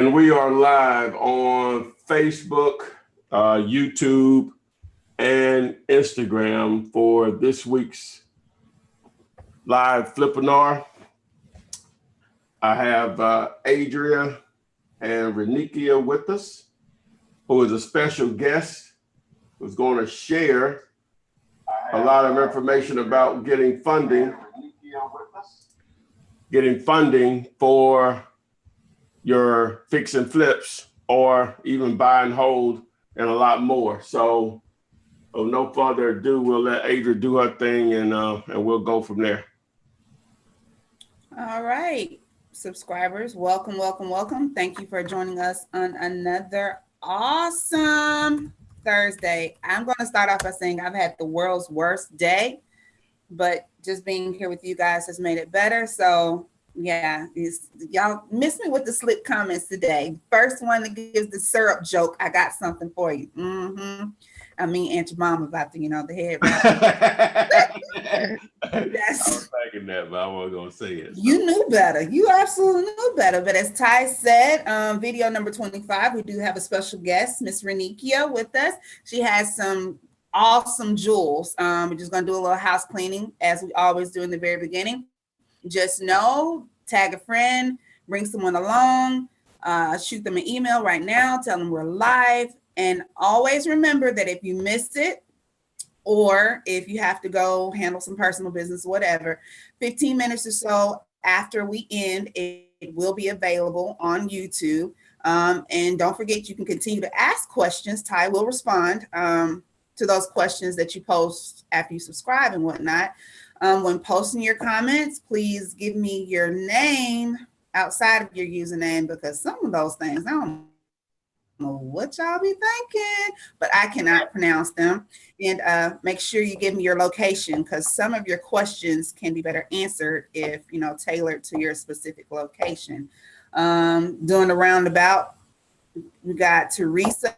And we are live on Facebook, YouTube, and Instagram for this week's live Flippinar. I have Adria and Renikia with us, who is a special guest who's going to share a lot of information about getting funding for your fix and flips, or even buy and hold, and a lot more. So, no further ado, we'll let Adria do her thing, and we'll go from there. All right, subscribers, welcome, welcome, welcome. Thank you for joining us on another awesome Thursday. I'm going to start off by saying I've had the world's worst day, but just being here with you guys has made it better. So yeah, y'all miss me with the slip comments today. First one that gives the syrup joke, I got something for you. I mean, Aunt your mom about the head wrap. I was thinking that, but I wasn't gonna say it. So. You knew better. You absolutely knew better. But as Ty said, video number 25, we do have a special guest, Miss Renikia, with us. She has some awesome jewels. We're just gonna do a little house cleaning, as we always do in the very beginning. Just know, tag a friend, bring someone along, shoot them an email right now, tell them we're live, and always remember that if you missed it, or if you have to go handle some personal business, whatever, 15 minutes or so after we end, it will be available on YouTube. And don't forget, you can continue to ask questions. Ty will respond to those questions that you post after you subscribe and whatnot. When posting your comments, please give me your name outside of your username, because some of those things, I don't know what y'all be thinking, but I cannot pronounce them. And make sure you give me your location, because some of your questions can be better answered if, tailored to your specific location. Doing the roundabout, we got Teresa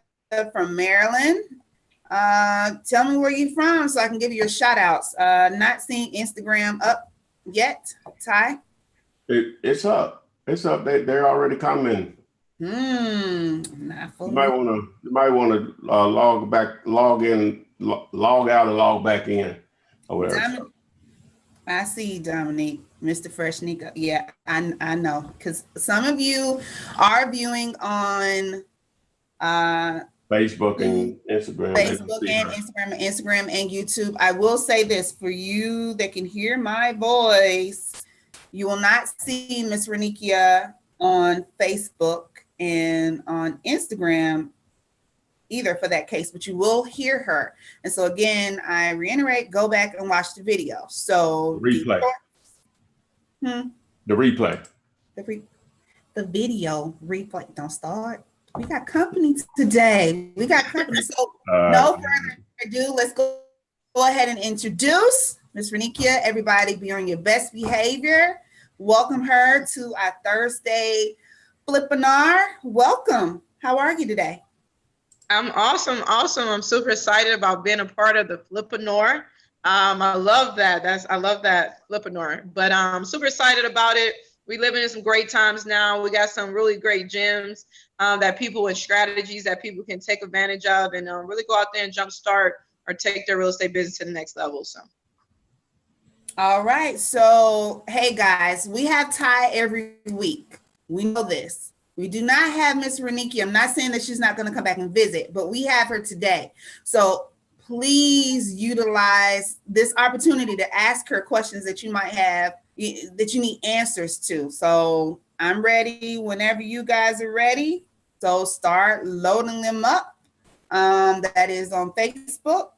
from Maryland. Tell me where you're from so I can give you your shout outs. Not seeing Instagram up yet, Ty? It's up. It's up. They're already commenting. Not you might want to log in, log out, and log back in, or whatever. I see you, Dominique, Mr. Freshnika. Yeah, I know, because some of you are viewing on Facebook and Instagram. Instagram and YouTube. I will say this for you that can hear my voice: you will not see Miss Renikia on Facebook and on Instagram either, for that case, but you will hear her. And so again, I reiterate, go back and watch the video. So replay. The replay. The video replay. Don't start. We got company today. So no further ado, let's go ahead and introduce Miss Renikia. Everybody be on your best behavior. Welcome her to our Thursday Flippinar. Welcome. How are you today? I'm awesome. I'm super excited about being a part of the Flippinar. I love that. I love that Flippinar. But I'm super excited about it. We live in some great times now. We got some really great gems that people and strategies that people can take advantage of, and really go out there and jumpstart or take their real estate business to the next level. So. All right. So, hey guys, we have Ty every week. We know this. We do not have Miss Renikia. I'm not saying that she's not going to come back and visit, but we have her today. So please utilize this opportunity to ask her questions that you might have, that you need answers to. So I'm ready whenever you guys are ready. So start loading them up. That is on Facebook.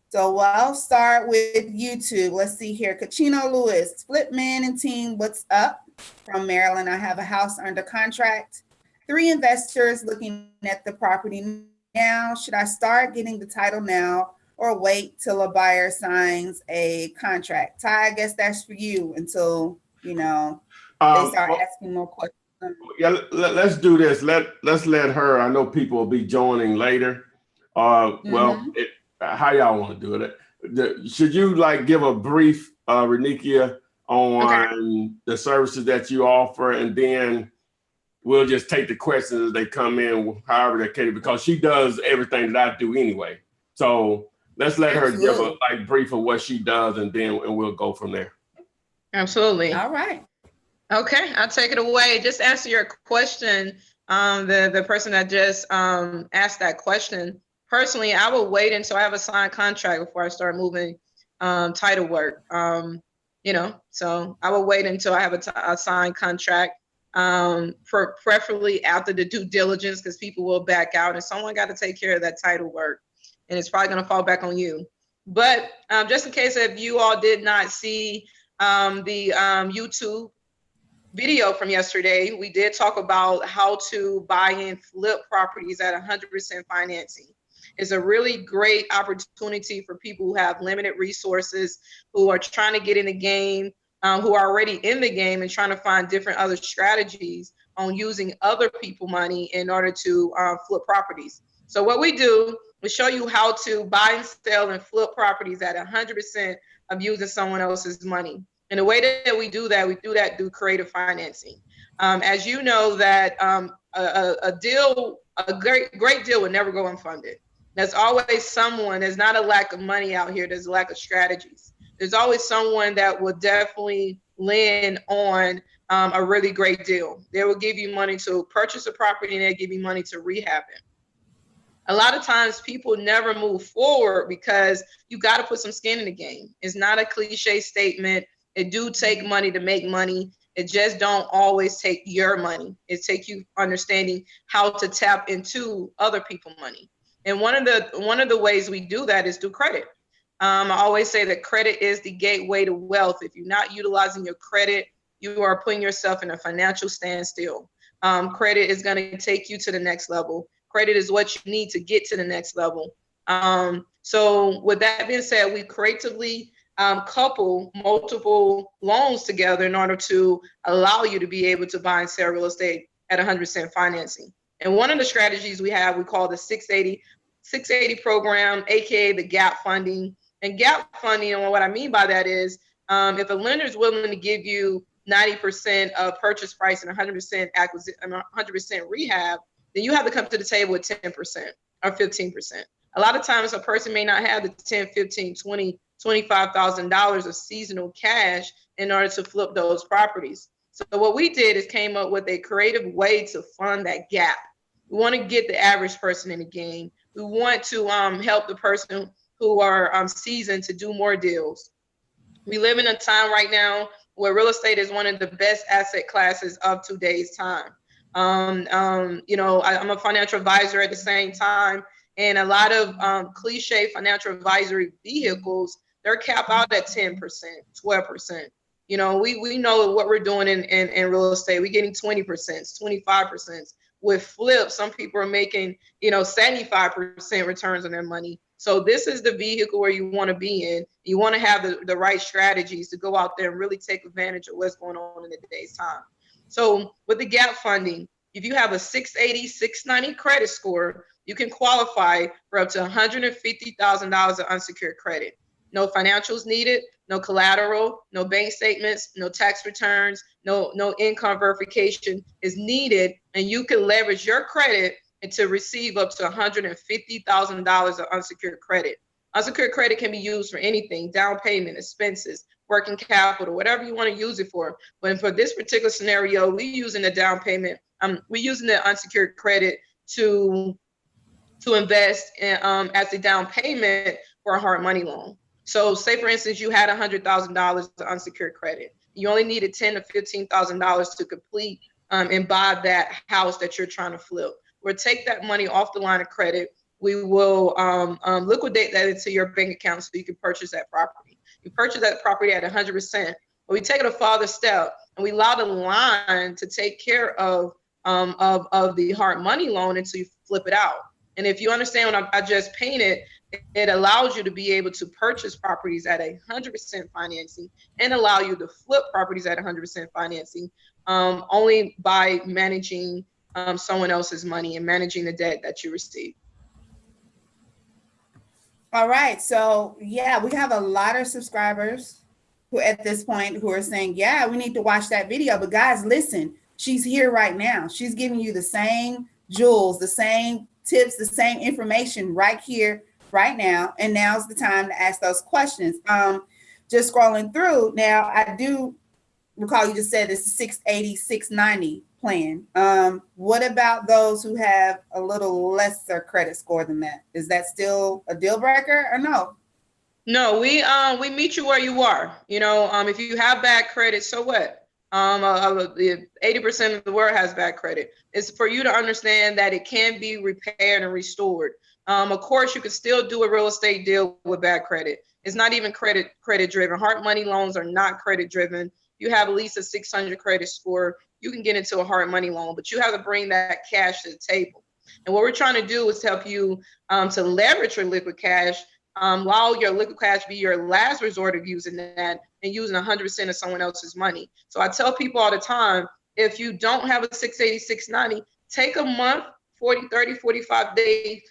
So I'll start with YouTube. Let's see here. Kachino Lewis, Flipman and team, what's up? From Maryland, I have a house under contract. 3 investors looking at the property now. Should I start getting the title now or wait till a buyer signs a contract? Ty, I guess that's for you until, they start asking more questions. Yeah, let's do this. Let's let her. I know people will be joining later. How y'all want to do it? Should you give a brief, Renikia, on the services that you offer, and then we'll just take the questions as they come in, however they're catered, because she does everything that I do anyway. So let's let her give a brief of what she does, and we'll go from there. Absolutely. All right. Okay, I'll take it away. Just answer your question. The person that just asked that question. Personally, I will wait until I have a signed contract before I start moving title work. So I will wait until I have a signed contract. Preferably after the due diligence, because people will back out, and someone got to take care of that title work, and it's probably going to fall back on you. But just in case if you all did not see the YouTube video from yesterday, we did talk about how to buy and flip properties at 100% financing. It's a really great opportunity for people who have limited resources, who are trying to get in the game, who are already in the game and trying to find different other strategies on using other people's money in order to flip properties. So what we do is show you how to buy and sell and flip properties at 100% of using someone else's money. And the way that we do that through creative financing. As you know, that a great deal would never go unfunded. There's always someone. There's not a lack of money out here. There's a lack of strategies. There's always someone that will definitely lend on a really great deal. They will give you money to purchase a property, and they'll give you money to rehab it. A lot of times people never move forward because you got to put some skin in the game. It's not a cliche statement. It do take money to make money. It just don't always take your money. It takes you understanding how to tap into other people's money. And one of the ways we do that is through credit. I always say that credit is the gateway to wealth. If you're not utilizing your credit, you are putting yourself in a financial standstill. Credit is going to take you to the next level. Credit is what you need to get to the next level. So with that being said, we creatively couple multiple loans together in order to allow you to be able to buy and sell real estate at 100% financing. And one of the strategies we have, we call the 680 program, aka the gap funding. And gap funding, and what I mean by that is, if a lender is willing to give you 90% of purchase price and 100% acquisition, 100% rehab, then you have to come to the table with 10% or 15%. A lot of times a person may not have the 10, 15, 20, $25,000 of seasonal cash in order to flip those properties. So what we did is came up with a creative way to fund that gap. We want to get the average person in the game. We want to help the person who are seasoned to do more deals. We live in a time right now where real estate is one of the best asset classes of today's time. I'm a financial advisor at the same time, and a lot of cliche financial advisory vehicles, they're capped out at 10%, 12%. We know what we're doing in real estate. We're getting 20%, 25%. With flips, some people are making, 75% returns on their money. So this is the vehicle where you want to be in. You want to have the right strategies to go out there and really take advantage of what's going on in today's time. So with the gap funding, if you have a 680, 690 credit score, you can qualify for up to $150,000 of unsecured credit. No financials needed, no collateral, no bank statements, no tax returns, no income verification is needed, and you can leverage your credit and to receive up to $150,000 of unsecured credit. Unsecured credit can be used for anything: down payment, expenses, working capital, whatever you want to use it for. But for this particular scenario, we're using the down payment. We're using the unsecured credit to invest in, as a down payment for a hard money loan. So say, for instance, you had $100,000 of unsecured credit. You only needed $10,000 to $15,000 to complete and buy that house that you're trying to flip. We'll take that money off the line of credit. We will liquidate that into your bank account so you can purchase that property. You purchase that property at 100%. But we take it a farther step, and we allow the line to take care of the hard money loan until you flip it out. And if you understand what I just painted, it allows you to be able to purchase properties at 100% financing and allow you to flip properties at 100% financing only by managing someone else's money and managing the debt that you receive. All right. So yeah, we have a lot of subscribers who at this point who are saying, yeah, we need to watch that video. But guys, listen, she's here right now. She's giving you the same jewels, the same tips, the same information right here, right now. And now's the time to ask those questions. Just scrolling through now, I do recall you just said it's 680, 690 plan. What about those who have a little lesser credit score than that? Is that still a deal breaker or no? No, we meet you where you are. You know, if you have bad credit, so what? 80% of the world has bad credit. It's for you to understand that it can be repaired and restored. Of course, you can still do a real estate deal with bad credit. It's not even credit driven. Hard money loans are not credit driven. You have at least a 600 credit score, you can get into a hard money loan, but you have to bring that cash to the table. And what we're trying to do is help you to leverage your liquid cash, allow your liquid cash be your last resort of using that and using 100% of someone else's money. So I tell people all the time, if you don't have a 680, 690, take a month, 40, 30, 45 days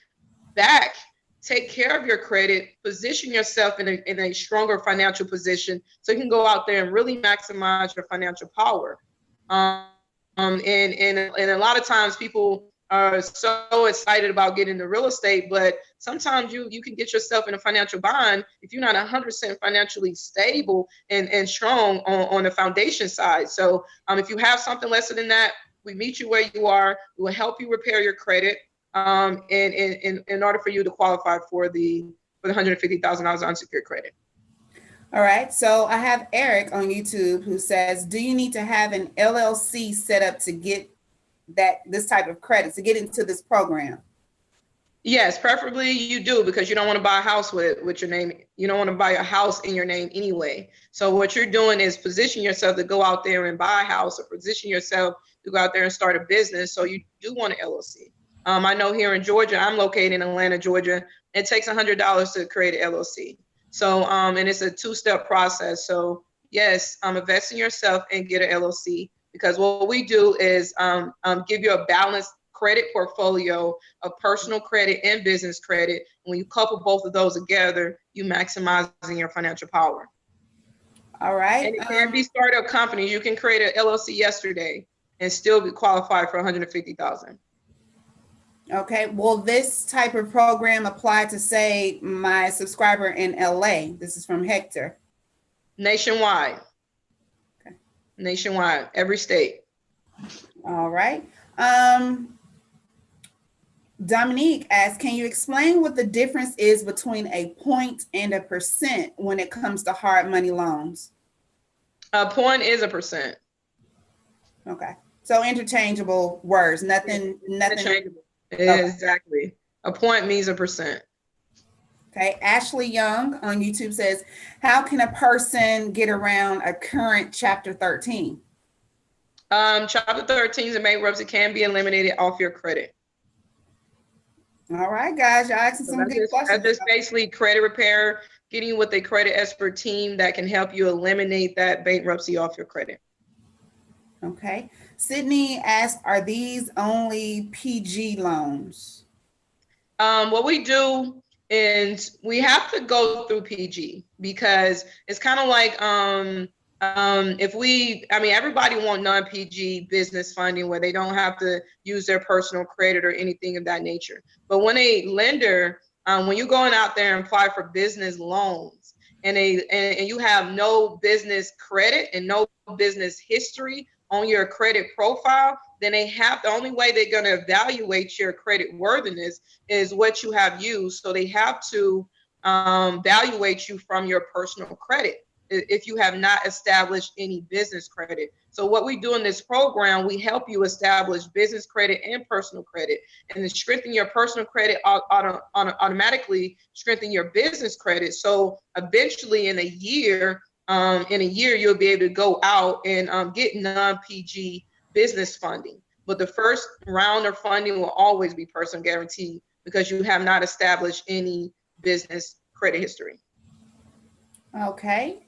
back, take care of your credit, position yourself in a stronger financial position so you can go out there and really maximize your financial power. And a lot of times people are so excited about getting into real estate, but sometimes you can get yourself in a financial bind if you're not 100% financially stable and strong on the foundation side. So if you have something lesser than that, we meet you where you are. We will help you repair your credit in order for you to qualify for the $150,000 unsecured credit. All right. So I have Eric on YouTube who says, do you need to have an LLC set up to get this type of credit, to get into this program? Yes, preferably you do, because you don't want to buy a house with your name. You don't want to buy a house in your name anyway. So what you're doing is position yourself to go out there and buy a house, or position yourself to go out there and start a business. So you do want an LLC. I know here in Georgia, I'm located in Atlanta, Georgia. It takes $100 to create an LLC. So, and it's a two-step process. So yes, invest in yourself and get an LLC, because what we do is give you a balanced credit portfolio of personal credit and business credit. When you couple both of those together, you maximizing your financial power. All right. And it can be startup companies. You can create an LLC yesterday and still be qualified for $150,000. Okay. Will this type of program apply to, say, my subscriber in LA? This is from Hector. Nationwide. Okay. Nationwide, every state. All right. Dominique asks, can you explain what the difference is between a point and a percent when it comes to hard money loans? A point is a percent. Okay. So interchangeable words, nothing. Interchangeable. Exactly. A point means a percent. Okay. Ashley Young on YouTube says, how can a person get around a current Chapter 13? Chapter 13 and bankruptcy can be eliminated off your credit. All right, guys, y'all asking some good questions. That's just basically credit repair, getting you with a credit expert team that can help you eliminate that bankruptcy off your credit. Okay. Sydney asked, are these only PG loans? What we do is we have to go through PG, because it's kind of like everybody want non-PG business funding where they don't have to use their personal credit or anything of that nature. But when a lender, when you're going out there and apply for business loans and you have no business credit and no business history on your credit profile, then the only way they're going to evaluate your credit worthiness is what you have used. So they have to evaluate you from your personal credit if you have not established any business credit. So what we do in this program, we help you establish business credit and personal credit, and to strengthen your personal credit automatically strengthen your business credit. So eventually in a year, you'll be able to go out and get non-PG business funding. But the first round of funding will always be personal guarantee, because you have not established any business credit history. Okay.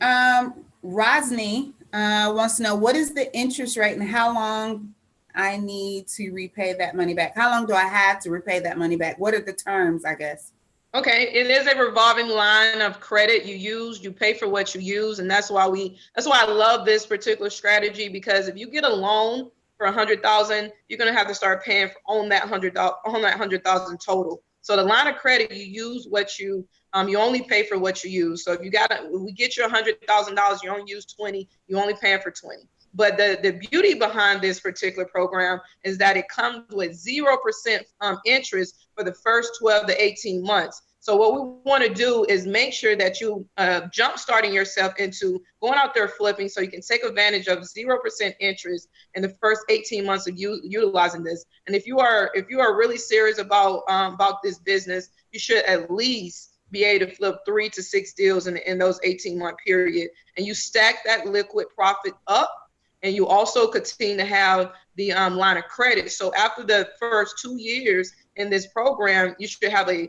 Rosny wants to know, what is the interest rate and how long I need to repay that money back? How long do I have to repay that money back? What are the terms, I guess? Okay, it is a revolving line of credit. You pay for what you use, and that's why I love this particular strategy, because if you get a loan for 100,000, you're gonna have to start paying on that 100,000 total. So the line of credit, you use what you only pay for what you use. So if we get you $100,000, you only use 20, you only paying for 20. But the beauty behind this particular program is that it comes with 0% interest for the first 12 to 18 months. So what we want to do is make sure that you jump starting yourself into going out there flipping, so you can take advantage of 0% interest in the first 18 months of utilizing this. And if you are really serious about this business, you should at least be able to flip 3 to 6 deals in those 18-month period. And you stack that liquid profit up, and you also continue to have the line of credit. So after the first 2 years in this program, you should have a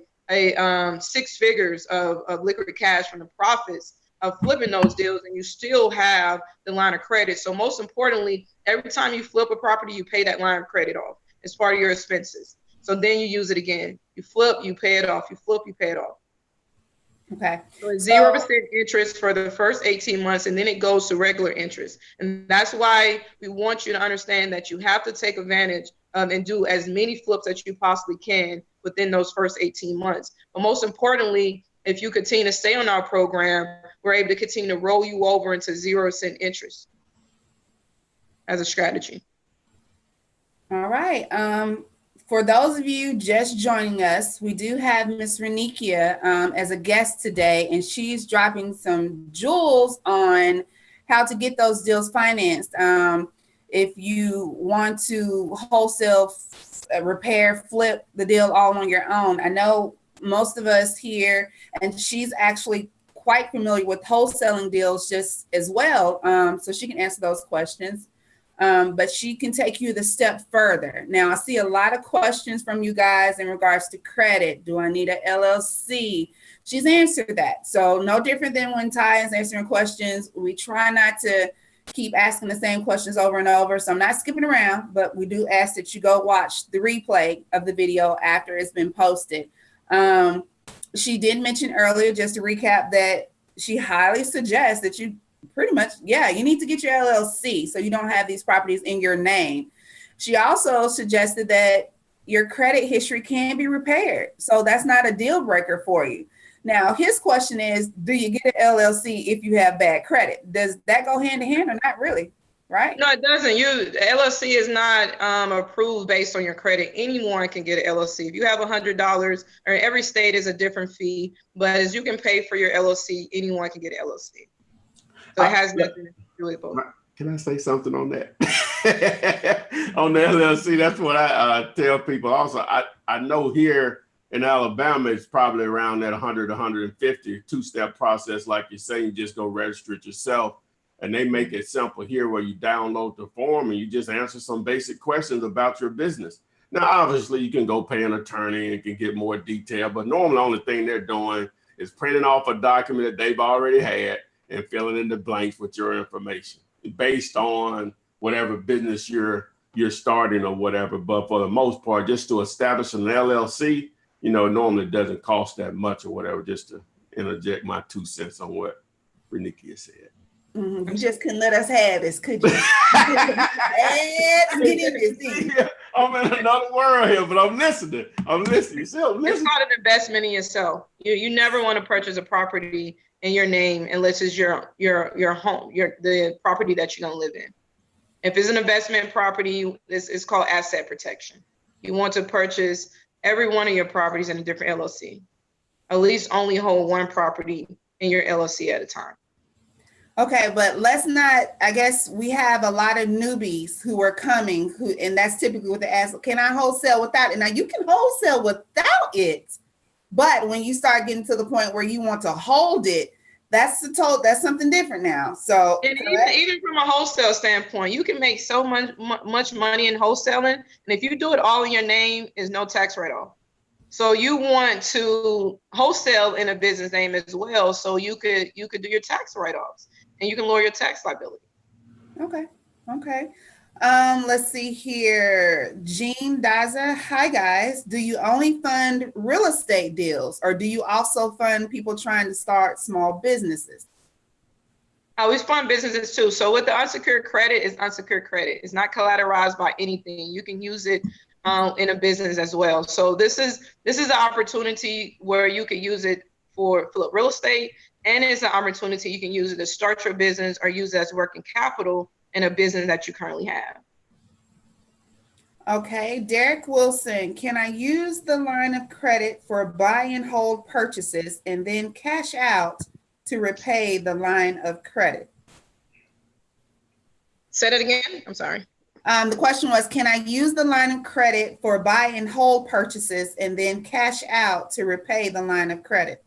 6 figures of liquid cash from the profits of flipping those deals, and you still have the line of credit. So most importantly, every time you flip a property, you pay that line of credit off as part of your expenses. So then you use it again. You flip, you pay it off. You flip, you pay it off. Okay. So it's 0% interest for the first 18 months, and then it goes to regular interest. And that's why we want you to understand that you have to take advantage and do as many flips as you possibly can within those first 18 months. But most importantly, if you continue to stay on our program, we're able to continue to roll you over into 0% interest as a strategy. All right. For those of you just joining us, we do have Miss Renikia as a guest today, and she's dropping some jewels on how to get those deals financed. If you want to wholesale, repair, flip the deal all on your own. I know most of us here, and she's actually quite familiar with wholesaling deals just as well. So she can answer those questions. But she can take you the step further. Now, I see a lot of questions from you guys in regards to credit. Do I need an LLC? She's answered that. So no different than when Ty is answering questions. We try not to keep asking the same questions over and over. So I'm not skipping around, but we do ask that you go watch the replay of the video after it's been posted. She did mention earlier, just to recap, that she highly suggests that you pretty much, you need to get your LLC so you don't have these properties in your name. She also suggested that your credit history can be repaired. So that's not a deal breaker for you. Now, his question is, do you get an LLC if you have bad credit? Does that go hand in hand or not really? Right? No, it doesn't. The LLC is not approved based on your credit. Anyone can get an LLC. If you have $100, or every state is a different fee, but as you can pay for your LLC, anyone can get an LLC. So it has nothing to do with both. Can I say something on that? On the LLC, that's what I tell people also. I know here in Alabama, it's probably around that 100, 150, two-step process. Like you say, you just go register it yourself. And they make it simple here where you download the form and you just answer some basic questions about your business. Now, obviously, you can go pay an attorney and can get more detail, but normally the only thing they're doing is printing off a document that they've already had and filling in the blanks with your information based on whatever business you're starting or whatever. But for the most part, just to establish an LLC, normally it doesn't cost that much or whatever, just to interject my 2 cents on what Renikia said. Mm-hmm. You just couldn't let us have this, could you? I'm in another world here, but I'm listening. You see, I'm listening. It's not an investment in yourself. You never want to purchase a property in your name unless it's your home, the property that you're gonna live in. If it's an investment property, it's called asset protection. You want to purchase every one of your properties in a different LLC. At least only hold one property in your LLC at a time. Okay, but let's not, I guess we have a lot of newbies who are coming, and that's typically what they ask, can I wholesale without it? Now you can wholesale without it, but when you start getting to the point where you want to hold it, that's something different now. So and even from a wholesale standpoint, you can make so much money in wholesaling, and if you do it all in your name, is no tax write-off. So you want to wholesale in a business name as well, so you could do your tax write-offs and you can lower your tax liability. Okay. Let's see here. Jean Daza. Hi guys. Do you only fund real estate deals, or do you also fund people trying to start small businesses? We fund businesses too. So with the unsecured credit, is unsecured credit. It's not collateralized by anything. You can use it in a business as well. So this is an opportunity where you can use it for real estate, and it's an opportunity you can use it to start your business or use it as working capital in a business that you currently have. Okay, Derek Wilson, can I use the line of credit for buy and hold purchases and then cash out to repay the line of credit? Say that again. I'm sorry. The question was, can I use the line of credit for buy and hold purchases and then cash out to repay the line of credit?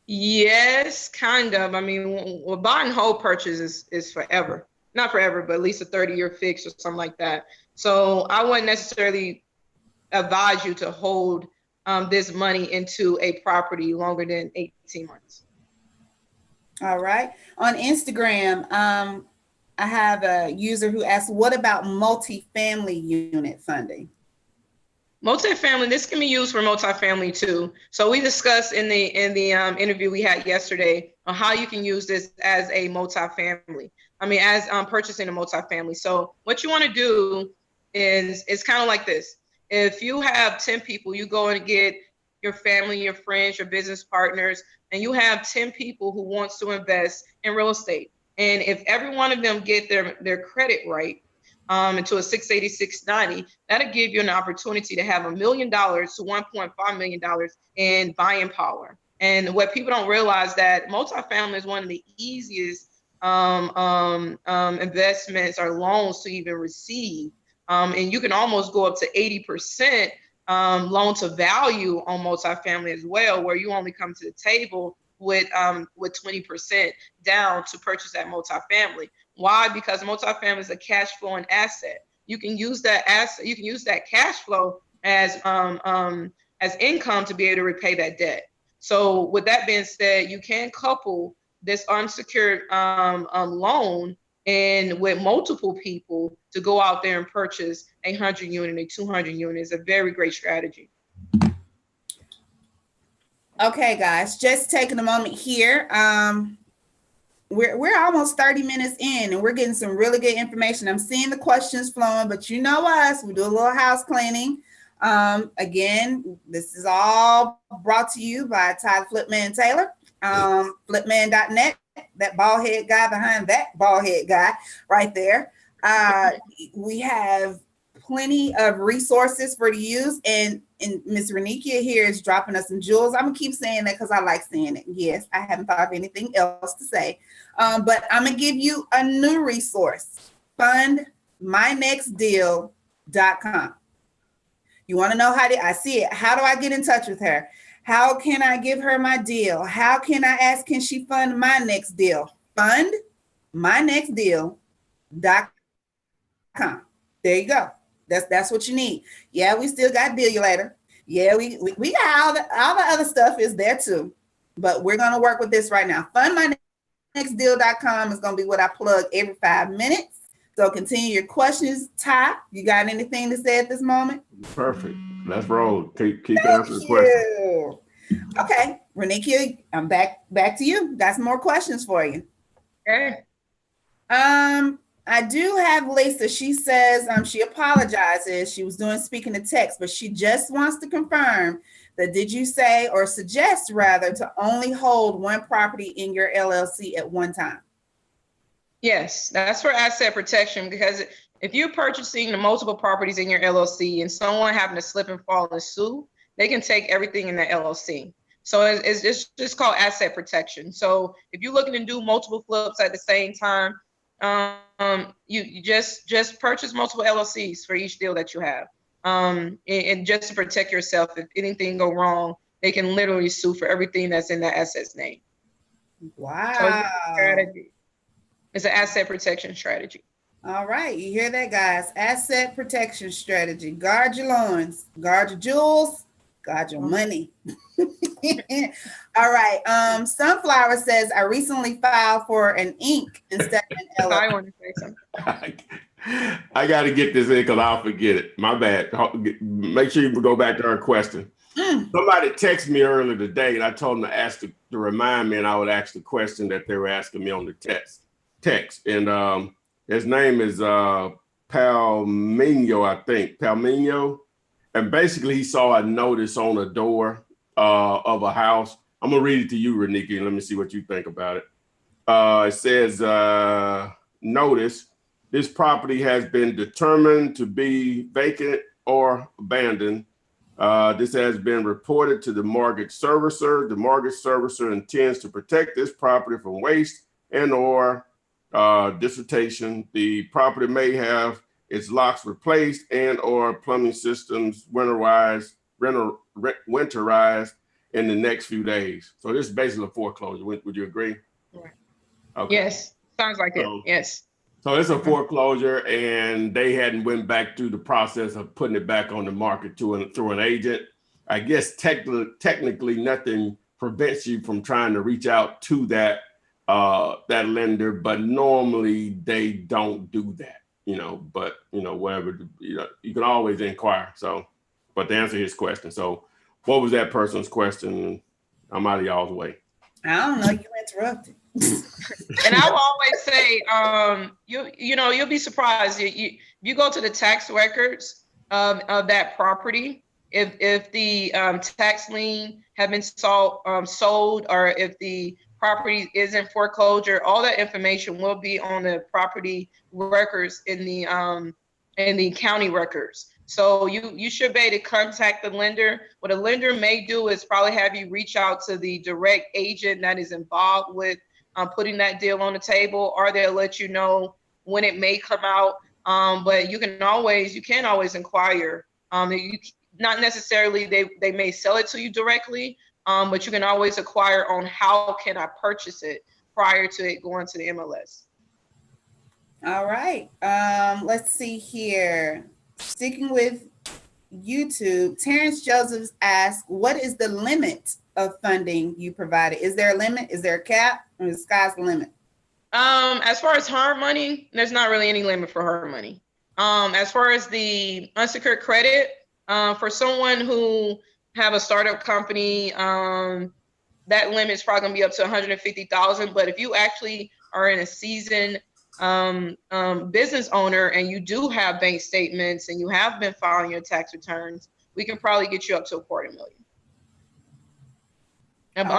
Yes, kind of. I mean, well, buy and hold purchase is forever. Not forever, but at least a 30-year fix or something like that. So I wouldn't necessarily advise you to hold this money into a property longer than 18 months. All right. On Instagram, I have a user who asked, what about multifamily unit funding? Multifamily, this can be used for multifamily too. So we discussed in the interview we had yesterday on how you can use this as a multifamily. I mean, as purchasing a multifamily. So what you want to do is it's kind of like this. If you have 10 people, you go and get your family, your friends, your business partners, and you have 10 people who wants to invest in real estate. And if every one of them get their credit right, into a 680, 690, that'll give you an opportunity to have $1 million to $1.5 million in buying power. And what people don't realize that multifamily is one of the easiest investments or loans to even receive. And you can almost go up to 80% loan to value on multifamily as well, where you only come to the table with 20% down to purchase that multifamily. Why? Because multifamily is a cash flowing asset. You can use that asset, you can use that cash flow as income to be able to repay that debt. So with that being said, you can couple this unsecured loan and with multiple people to go out there and purchase 100 unit, a 200 unit is a very great strategy. Okay, guys, just taking a moment here. We're almost 30 minutes in and we're getting some really good information. I'm seeing the questions flowing, but you know us, we do a little house cleaning. Again, this is all brought to you by Ty Flipman Taylor, flipman.net, that bald head guy behind that bald head guy right there. We have plenty of resources for to use, and Miss Renikia here is dropping us some jewels. I'm gonna keep saying that because I like saying it. Yes, I haven't thought of anything else to say, but I'm gonna give you a new resource, fundmynextdeal.com. You want to know how I see it? How do I get in touch with her? How can I give her my deal? How can I ask, can she fund my next deal? Fundmynextdeal.com. There you go. That's what you need. Yeah, we still got Deal You Later. Yeah, we got all the other stuff is there too. But we're gonna work with this right now. Fundmynextdeal.com is gonna be what I plug every 5 minutes. So continue your questions. Ty, you got anything to say at this moment? Perfect. Let's roll. Keep answering questions. Okay, Renikia, I'm back to you. Got some more questions for you. Okay. I do have Lisa. She says she apologizes. She was doing speaking to text, but she just wants to confirm that did you say or suggest rather to only hold one property in your LLC at one time? Yes, that's for asset protection, because if you're purchasing the multiple properties in your LLC and someone having to slip and fall and sue, they can take everything in the LLC. So it's just called asset protection. So if you're looking to do multiple flips at the same time, you just purchase multiple LLCs for each deal that you have, and just to protect yourself. If anything go wrong, they can literally sue for everything that's in that asset's name. Wow. So it's a strategy. It's an asset protection strategy. All right, you hear that, guys? Asset protection strategy. Guard your loans, guard your jewels, guard your money. All right. Sunflower says, I recently filed for an Inc. instead of an LLC. I want to say something. I got to get this in because I'll forget it. My bad. Make sure you go back to her question. Somebody texted me earlier today, and I told them to remind me, and I would ask the question that they were asking me on the text. And his name is Palmino, I think. Palmino. And basically, he saw a notice on a door of a house. I'm going to read it to you, Reniki, and let me see what you think about it. It says, notice, this property has been determined to be vacant or abandoned. This has been reported to the mortgage servicer. The mortgage servicer intends to protect this property from waste and or dissipation. The property may have its locks replaced and or plumbing systems winterized in the next few days. So this is basically a foreclosure. Would you agree? Right. Okay. Yes, sounds like it. Yes. So it's a foreclosure, and they hadn't went back through the process of putting it back on the market through an agent. I guess technically nothing prevents you from trying to reach out to that lender, but normally they don't do that, but whatever, you can always inquire. So, but to answer his question. So what was that person's question? I'm out of y'all's way. I don't know, you interrupted. And I will always say, you'll be surprised. You go to the tax records of that property. If the tax lien have been sold, or if the property is in foreclosure, all that information will be on the property records in the county records. So you should be able to contact the lender. What a lender may do is probably have you reach out to the direct agent that is involved with putting that deal on the table, or they'll let you know when it may come out. But you can always inquire. Not necessarily they may sell it to you directly, but you can always inquire on how can I purchase it prior to it going to the MLS. All right. Let's see here. Sticking with YouTube, Terrence Josephs asked, what is the limit of funding you provided? Is there a limit? Is there a cap? Or the sky's the limit? As far as hard money, there's not really any limit for hard money. As far as the unsecured credit, for someone who have a startup company, that limit is probably gonna be up to $150,000. But if you actually are in a seasoned business owner and you do have bank statements and you have been filing your tax returns, we can probably get you up to $250,000 of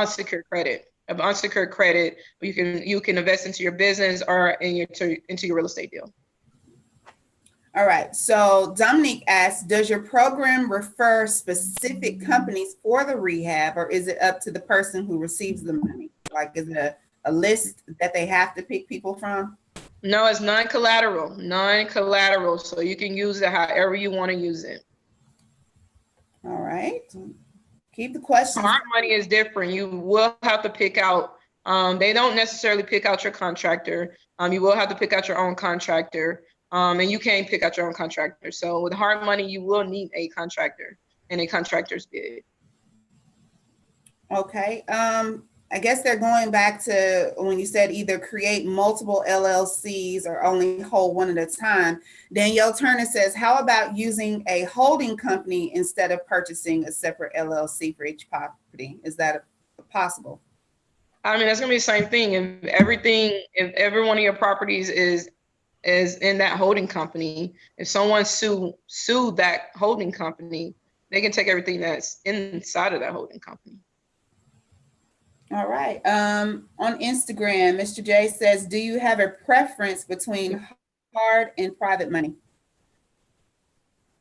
unsecured credit. You can invest into your business or into your real estate deal. All right. So Dominique asks, does your program refer specific companies for the rehab, or is it up to the person who receives the money? Like, is it a list that they have to pick people from? No, it's non-collateral. So you can use it however you want to use it. All right. Keep the questions. Hard money is different. You will have to pick out, they don't necessarily pick out your contractor. You will have to pick out your own contractor. And you can't pick out your own contractor. So with hard money, you will need a contractor and a contractor's bid. Okay. I guess they're going back to when you said either create multiple LLCs or only hold one at a time. Danielle Turner says, how about using a holding company instead of purchasing a separate LLC for each property? Is that possible? I mean, that's gonna be the same thing. If every one of your properties is in that holding company, if someone sued that holding company, they can take everything that's inside of that holding company. All right. On Instagram, Mr. J says, do you have a preference between hard and private money?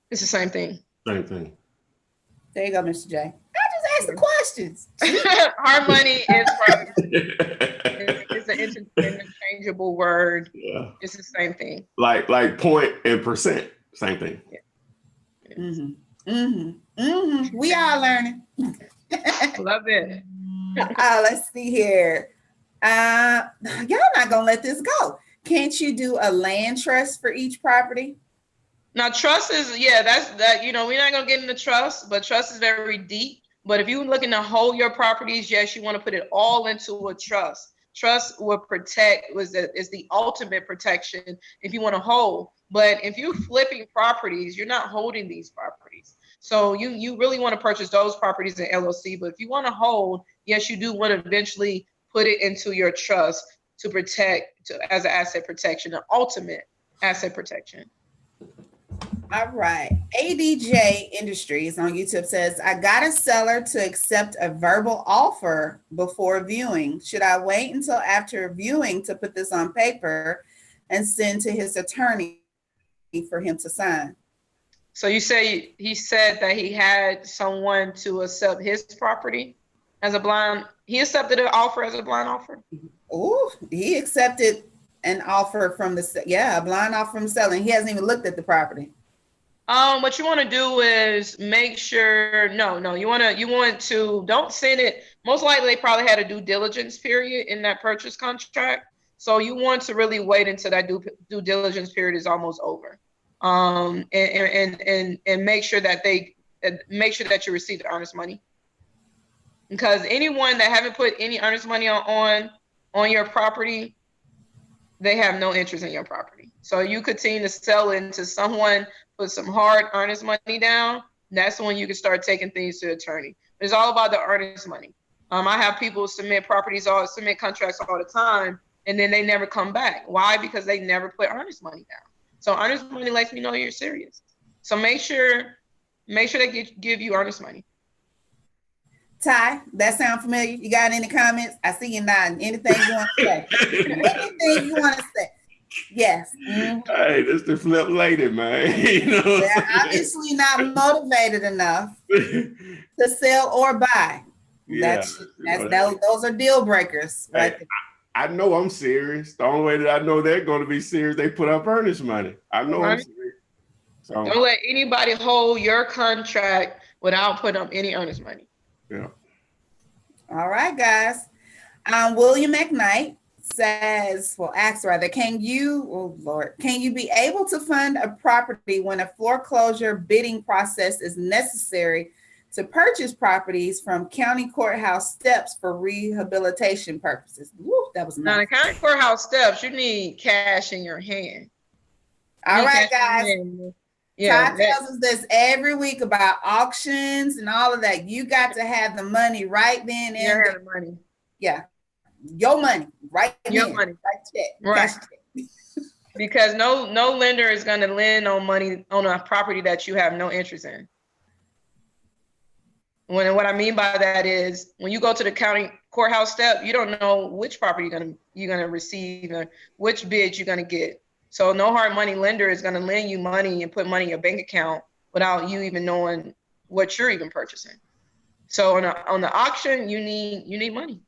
It's the same thing. Same thing. There you go, Mr. J. I just asked the questions. Hard money is private. It's an interchangeable word. Yeah. It's the same thing. Like point and percent, same thing. Yeah. Mm-hmm. Mm-hmm. Mm-hmm. We are learning. Love it. Let's see here. Y'all not gonna let this go. Can't you do a land trust for each property? Now, trust is, we're not gonna get into trust, but trust is very deep. But if you're looking to hold your properties, yes, you want to put it all into a trust. Trust will protect, is the ultimate protection if you want to hold. But if you're flipping properties, you're not holding these properties. So you really want to purchase those properties in LLC. But if you want to hold, yes, you do want to eventually put it into your trust to protect as an asset protection, an ultimate asset protection. All right. ADJ Industries on YouTube says, I got a seller to accept a verbal offer before viewing. Should I wait until after viewing to put this on paper and send to his attorney for him to sign? So you say he said that he had someone to accept his property as a blind, he accepted an offer as a blind offer? Oh, he accepted an offer from a blind offer from selling. He hasn't even looked at the property. What you want to do is make sure, you want to, don't send it. Most likely they probably had a due diligence period in that purchase contract. So you want to really wait until that due diligence period is almost over. And make sure that you receive the earnest money. Because anyone that haven't put any earnest money on your property, they have no interest in your property. So you continue to sell it into someone, put some hard earnest money down, that's when you can start taking things to the attorney. It's all about the earnest money. I have people submit contracts all the time, and then they never come back. Why? Because they never put earnest money down. So earnest money lets me know you're serious. So make sure they give you earnest money. Ty, that sound familiar? You got any comments? I see you nodding. Anything you want to say? Anything you want to say? Yes. Mm-hmm. Hey, this the flip lady, man. They're obviously not motivated enough to sell or buy. Yeah, those are deal breakers. Hey, right? I know I'm serious. The only way that I know they're going to be serious, they put up earnest money. I know I'm serious. So don't let anybody hold your contract without putting up any earnest money. Yeah. All right, guys. William McKnight asks rather, can you be able to fund a property when a foreclosure bidding process is necessary to purchase properties from county courthouse steps for rehabilitation purposes? Woo, that was nice. Now, the county courthouse steps, you need cash in your hand. All right, guys. Todd tells us this every week about auctions and all of that. You got to have the money right then and there. The money. Yeah. Your money, right? Your money. Right check. Right. Because no lender is going to lend on money on a property that you have no interest in. What I mean by that is when you go to the county courthouse step, you don't know which property you're gonna receive or which bid you're gonna get. So no hard money lender is gonna lend you money and put money in your bank account without you even knowing what you're even purchasing. So on the auction, you need money.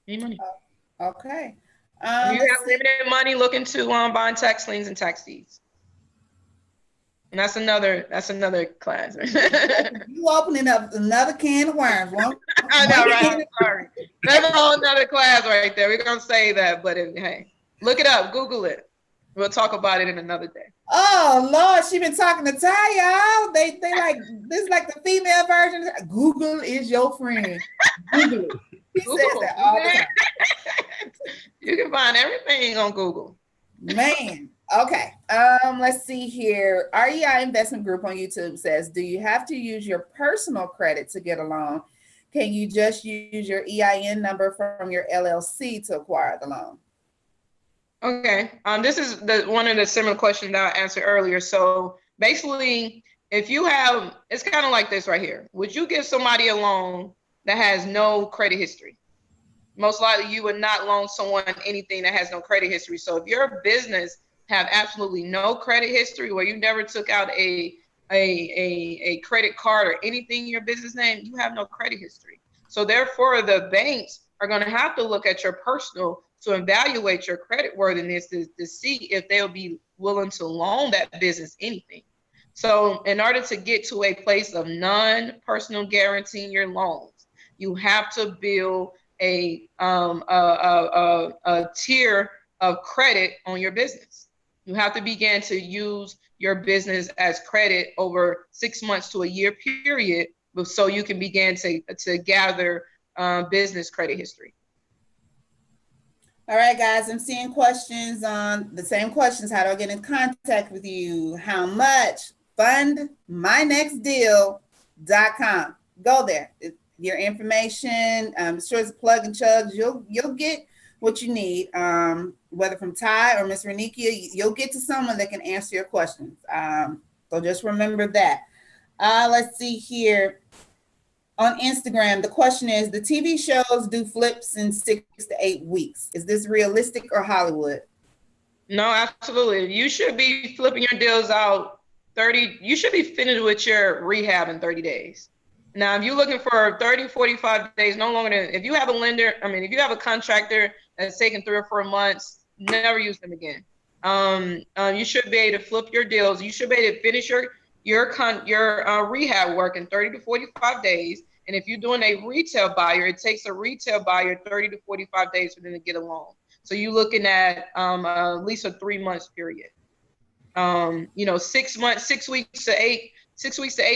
You need money. Okay. You have limited money, look into buying tax liens and tax deeds. And that's another class. You opening up another can of worms. I know, right? Sorry. That's a whole nother class right there. We're gonna say that, but hey, look it up, Google it. We'll talk about it in another day. Oh Lord, she been talking to Ty, y'all. They like this is like the female version. Google is your friend. Google it. He says that all the time. You can find everything on Google. Man. Okay. Let's see here. REI Investment Group on YouTube says, do you have to use your personal credit to get a loan? Can you just use your EIN number from your LLC to acquire the loan? Okay. This is one of the similar questions that I answered earlier. So basically, if you have, it's kind of like this right here. Would you give somebody a loan that has no credit history? Most likely you would not loan someone anything that has no credit history. So if your business have absolutely no credit history, where you never took out a credit card or anything in your business name, you have no credit history. So therefore, the banks are going to have to look at your personal to evaluate your credit worthiness to see if they'll be willing to loan that business anything. So in order to get to a place of non-personal guaranteeing your loans, you have to build a tier of credit on your business. You have to begin to use your business as credit over 6 months to a year period, so you can begin to gather business credit history. All right, guys, I'm seeing questions on the same questions. How do I get in contact with you? How much? fundmynextdeal.com. Go there. Your information, sure it's plug and chugs. You'll get what you need, whether from Ty or Miss Renikia. You'll get to someone that can answer your questions. So just remember that. Let's see here. On Instagram, the question is, the TV shows do flips in 6 to 8 weeks. Is this realistic or Hollywood? No, absolutely. You should be flipping your deals out 30. You should be finished with your rehab in 30 days. Now, if you're looking for 30, 45 days, no longer than, if you have a lender, if you have a contractor that's taking 3 or 4 months, never use them again. You should be able to flip your deals. You should be able to finish your rehab work in 30 to 45 days. And if you're doing a retail buyer, it takes a retail buyer 30 to 45 days for them to get a loan. So you're looking at least a 3 months period. 6 months, 6 weeks to 8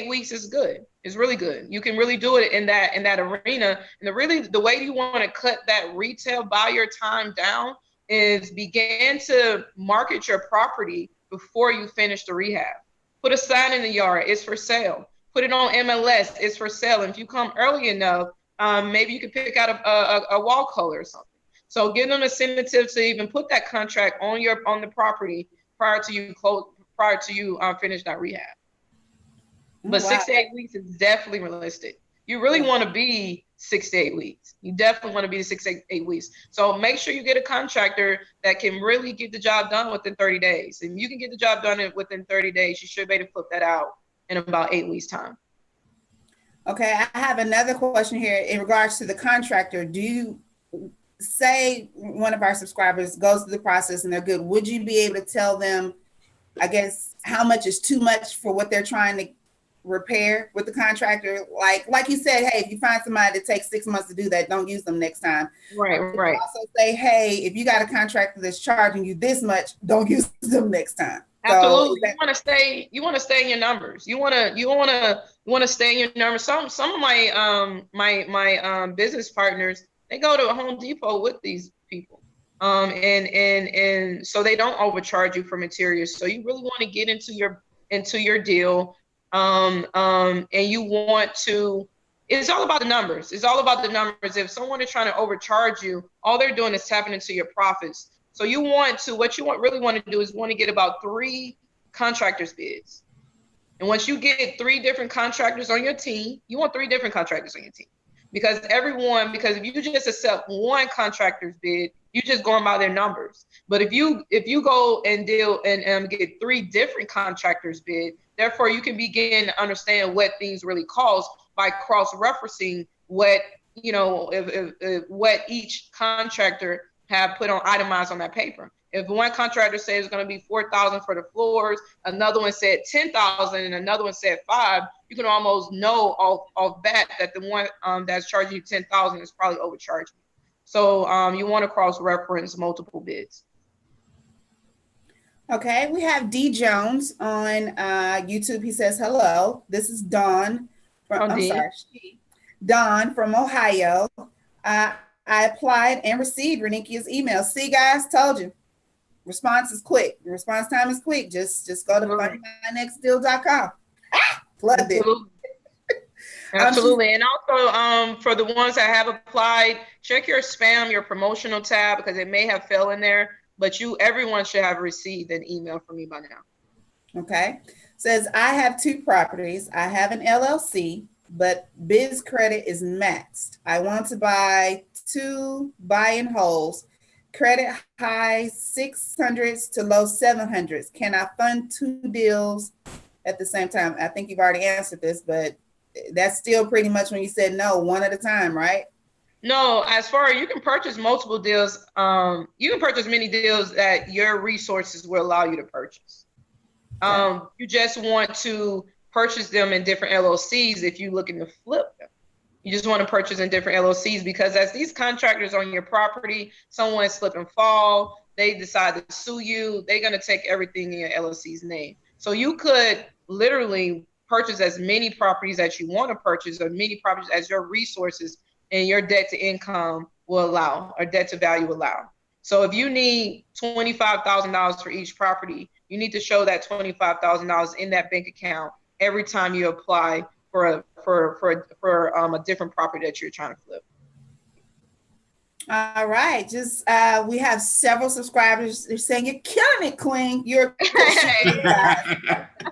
weeks is good. It's really good. You can really do it in that arena. And the way you want to cut that retail buyer time down is begin to market your property before you finish the rehab. Put a sign in the yard, it's for sale. Put it on MLS, it's for sale. And if you come early enough, maybe you can pick out a wall color or something. So give them incentive to even put that contract on the property prior to you finish that rehab. But 6 to 8 weeks is definitely realistic. You really want to be 6 to 8 weeks. You definitely want to be 6 to 8 weeks. So make sure you get a contractor that can really get the job done within 30 days. If you can get the job done within 30 days, you should be able to flip that out in about 8 weeks' time. Okay, I have another question here in regards to the contractor. Do you say one of our subscribers goes through the process and they're good? Would you be able to tell them, I guess, how much is too much for what they're trying to repair with the contractor? Like you said, hey, if you find somebody that takes 6 months to do that, don't use them next time. Right. Also say, hey, if you got a contractor that's charging you this much, don't use them next time. Absolutely. You want to stay in your numbers. You want to stay in your numbers. Some of my business partners, they go to Home Depot with these people. And so they don't overcharge you for materials. So you really want to get into your deal. And you want to, it's all about the numbers. It's all about the numbers. If someone is trying to overcharge you, all they're doing is tapping into your profits. So what you really want to do is want to get about 3 contractors bids. And once you get 3 different contractors on your team, you want 3 different contractors on your team. Because if you just accept one contractor's bid, you're just going by their numbers. But if you go and deal and get 3 different contractors bid, therefore you can begin to understand what things really cost by cross-referencing what each contractor have put on itemized on that paper. If one contractor says it's going to be $4,000 for the floors, another one said $10,000, and another one said $5,000, you can almost know off bat that the one that's charging you $10,000 is probably overcharging. So you want to cross-reference multiple bids. Okay, we have D Jones on YouTube. He says, hello, this is Dawn. Dawn from Ohio. I applied and received Renikia's email. See, guys, told you. Response is quick. The response time is quick. Just go to fundmynextdeal.com. Plugged it. Absolutely. And also for the ones that have applied, check your spam, your promotional tab, because it may have fell in there, but everyone should have received an email from me by now. Okay. Says, I have 2 properties. I have an LLC, but biz credit is maxed. I want to buy 2 buy and holds. Credit high 600s to low 700s. Can I fund 2 deals at the same time? I think you've already answered this, but that's still pretty much when you said no, one at a time, right? No, as far as you can purchase multiple deals, you can purchase many deals that your resources will allow you to purchase. You just want to purchase them in different LLCs if you're looking to flip them. You just want to purchase in different LLCs because as these contractors on your property, someone slip and fall, they decide to sue you, they're going to take everything in your LLC's name. So you could literally purchase as many properties as you want to purchase, or many properties as your resources and your debt to income will allow, or debt to value will allow. So if you need $25,000 for each property, You need to show that $25,000 in that bank account every time you apply for a different property that you're trying to flip. All right, just we have several subscribers. They're saying you're killing it, Queen. You're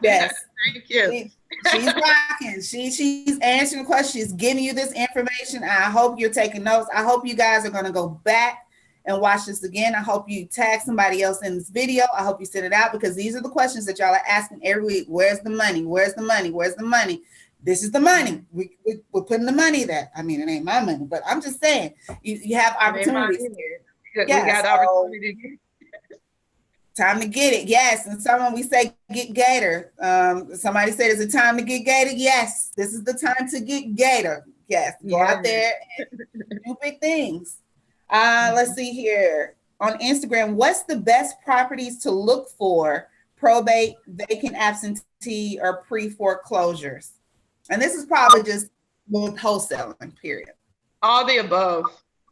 yes. Thank you. She's rocking. She's answering questions. She's giving you this information. I hope you're taking notes. I hope you guys are going to go back and watch this again. I hope you tag somebody else in this video. I hope you send it out, because these are the questions that y'all are asking every week. Where's the money? Where's the money? Where's the money? This is the money. We're putting the money there. I mean, it ain't my money, but I'm just saying you have opportunities here. Yeah, we got opportunity. Time to get it. Yes. And someone, we say get Gator. Somebody said, is it time to get Gator? Yes. This is the time to get Gator. Yes. Go out there and do big things. Let's see here. On Instagram, what's the best properties to look for? Probate, vacant absentee, or pre-foreclosures? And this is probably just with wholesaling, period. All the above.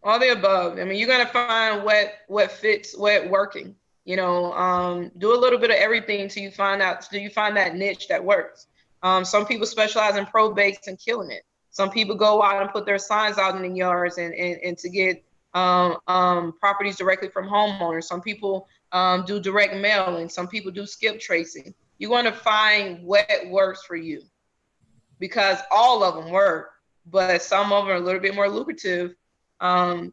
All the above. I mean, you're going to find what fits, what working. You know, do a little bit of everything until you find that niche that works. Some people specialize in probates and killing it. Some people go out and put their signs out in the yards and to get properties directly from homeowners. Some people do direct mailing. Some people do skip tracing. You want to find what works for you, because all of them work, but some of them are a little bit more lucrative to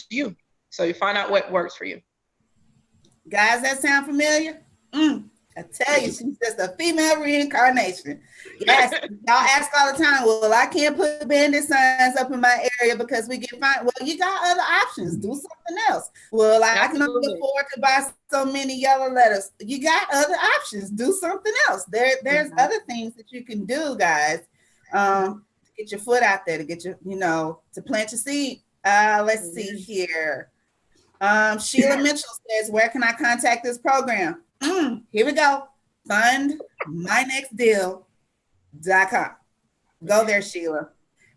you. So you find out what works for you. Guys, that sound familiar? I tell you, she's just a female reincarnation. Yes, y'all ask all the time, well, I can't put bandit signs up in my area because we get fined. Well, you got other options. Do something else. Well, I can only afford to buy so many yellow letters. You got other options. Do something else. There's other things that you can do, guys, to get your foot out there, to get your, to plant your seed. Let's see here. Sheila Mitchell says, where can I contact this program? Here we go. Fundmynextdeal.com. Go there, Sheila,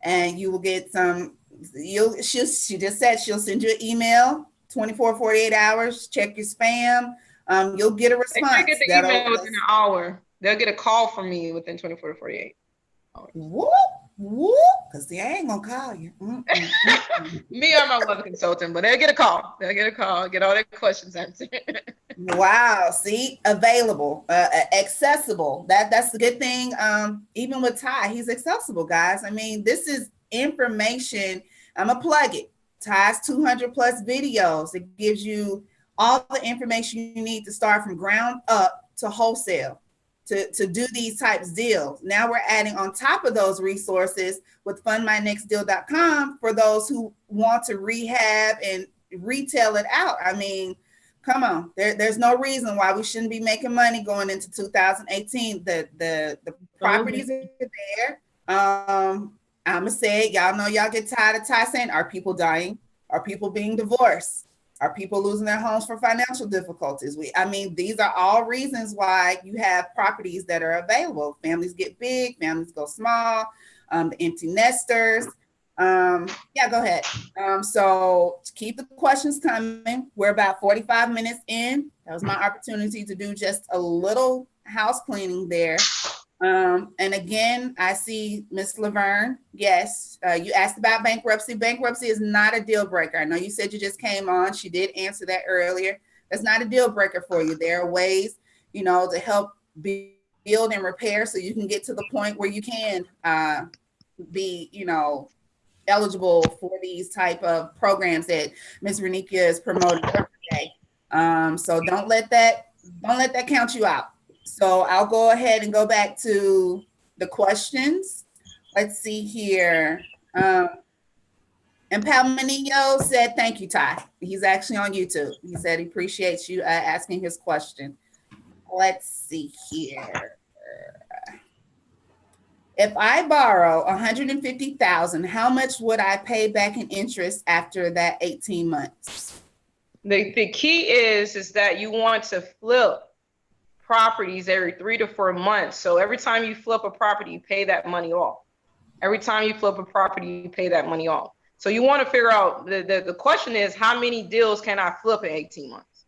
and you will get some. She just said she'll send you an email 24, 48 hours. Check your spam. You'll get a response. They get the email within an hour. They'll get a call from me within 24 to 48 hours. Whoop. Because I ain't gonna call you. Me, I'm a weather consultant, but they'll get a call. Get all their questions answered. Wow. See, available, accessible. That's the good thing. Even with Ty, he's accessible, guys. I mean, this is information. I'm gonna plug it. Ty's 200 plus videos. It gives you all the information you need to start from ground up to wholesale. To do these types of deals. Now we're adding on top of those resources with fundmynextdeal.com for those who want to rehab and retail it out. I mean, come on, there's no reason why we shouldn't be making money going into 2018. The properties are there. I'm gonna say it, y'all know y'all get tired of Ty saying, are people dying? Are people being divorced? Are people losing their homes for financial difficulties? These are all reasons why you have properties that are available. Families get big, families go small, the empty nesters. Go ahead. So keep the questions coming. We're about 45 minutes in. That was my opportunity to do just a little house cleaning there. And again, I see Miss Laverne. Yes, you asked about bankruptcy. Bankruptcy is not a deal breaker. I know you said you just came on. She did answer that earlier. That's not a deal breaker for you. There are ways, to help build and repair so you can get to the point where you can be, eligible for these type of programs that Ms. Renikia is promoting every day. So don't let that count you out. So I'll go ahead and go back to the questions. Let's see here. And Palmanillo said, thank you, Ty. He's actually on YouTube. He said he appreciates you asking his question. Let's see here. If I borrow $150,000, how much would I pay back in interest after that 18 months? The key is that you want to flip properties every 3 to 4 months. So every time you flip a property, you pay that money off. Every time you flip a property, you pay that money off. So you want to figure out, the question is, how many deals can I flip in 18 months?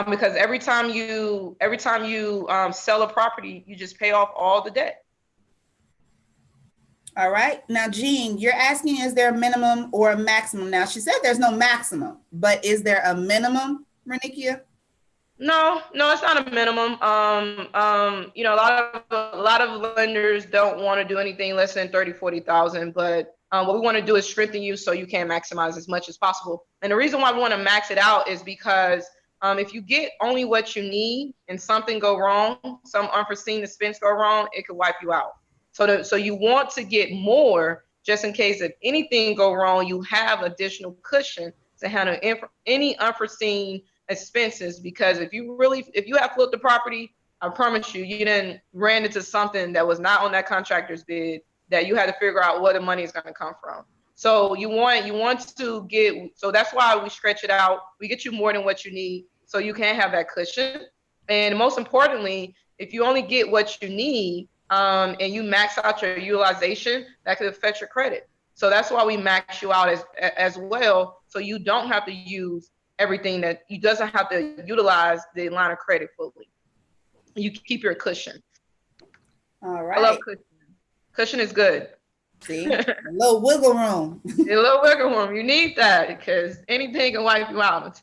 Because every time you sell a property, you just pay off all the debt. All right. Now, Jean, you're asking, is there a minimum or a maximum? Now, she said there's no maximum, but is there a minimum, Renikia? No, it's not a minimum. You know, a lot of lenders don't want to do anything less than 30, 40,000, but what we want to do is strengthen you so you can maximize as much as possible. And the reason why we want to max it out is because if you get only what you need and something go wrong, some unforeseen expense go wrong, it could wipe you out. So you want to get more just in case if anything go wrong, you have additional cushion to handle any unforeseen expenses. Because if you have flipped the property, I promise you, you didn't ran into something that was not on that contractor's bid that you had to figure out where the money is going to come from. So you want to get, so that's why we stretch it out. We get you more than what you need so you can have that cushion. And most importantly, if you only get what you need and you max out your utilization, that could affect your credit. So that's why we max you out as well. So you don't have to use everything, that you doesn't have to utilize the line of credit fully. You keep your cushion. All right. I love cushion. Cushion is good. See, a little wiggle room. A little wiggle room. You need that because anything can wipe you out.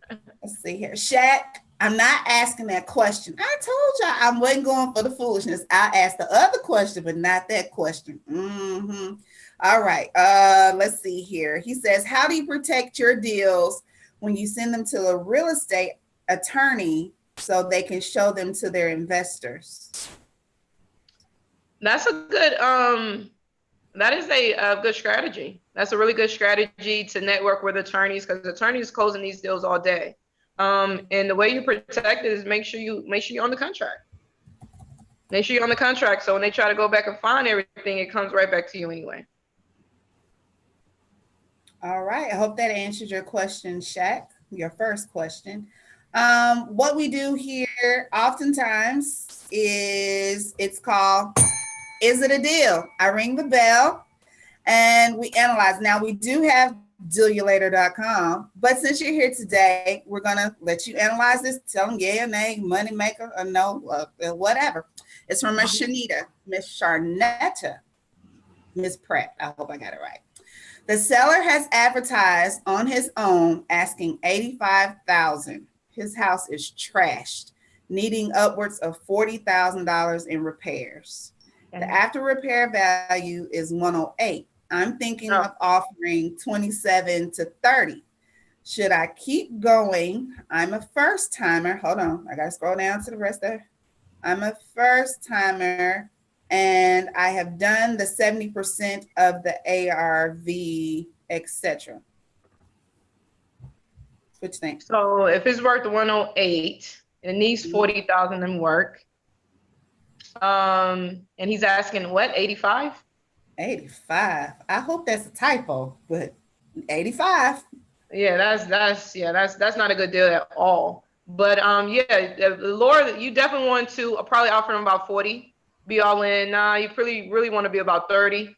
Let's see here. Shaq, I'm not asking that question. I told y'all I wasn't going for the foolishness. I asked the other question, but not that question. Mm-hmm. All right. Let's see here. He says, how do you protect your deals when you send them to a real estate attorney so they can show them to their investors? That's a good, that is a good strategy. That's a really good strategy to network with attorneys, because attorneys closing these deals all day. And the way you protect it is make sure you're on the contract. Make sure you're on the contract. So when they try to go back and find everything, it comes right back to you anyway. All right. I hope that answered your question, Shaq, your first question. What we do here oftentimes is it's called, is it a deal? I ring the bell and we analyze. Now we do have dealulator.com, but since you're here today, we're going to let you analyze this, tell them yay or nay, money maker or no, whatever. It's from Miss Shanita, Miss Sharnetta, Miss Pratt. I hope I got it right. The seller has advertised on his own asking $85,000. His house is trashed, needing upwards of $40,000 in repairs. The after repair value is 108. I'm thinking of offering 27 to 30. Should I keep going? I'm a first timer. Hold on, I gotta scroll down to the rest there. I'm a first timer and I have done the 70% of the ARV, etc. What you think? So if it's worth 108 and it needs 40,000 in work, and he's asking what, 85? 85. I hope that's a typo, but 85. Yeah, that's not a good deal at all. But yeah, the Lord, you definitely want to probably offer him about 40. Be all in. Nah, you really want to be about 30.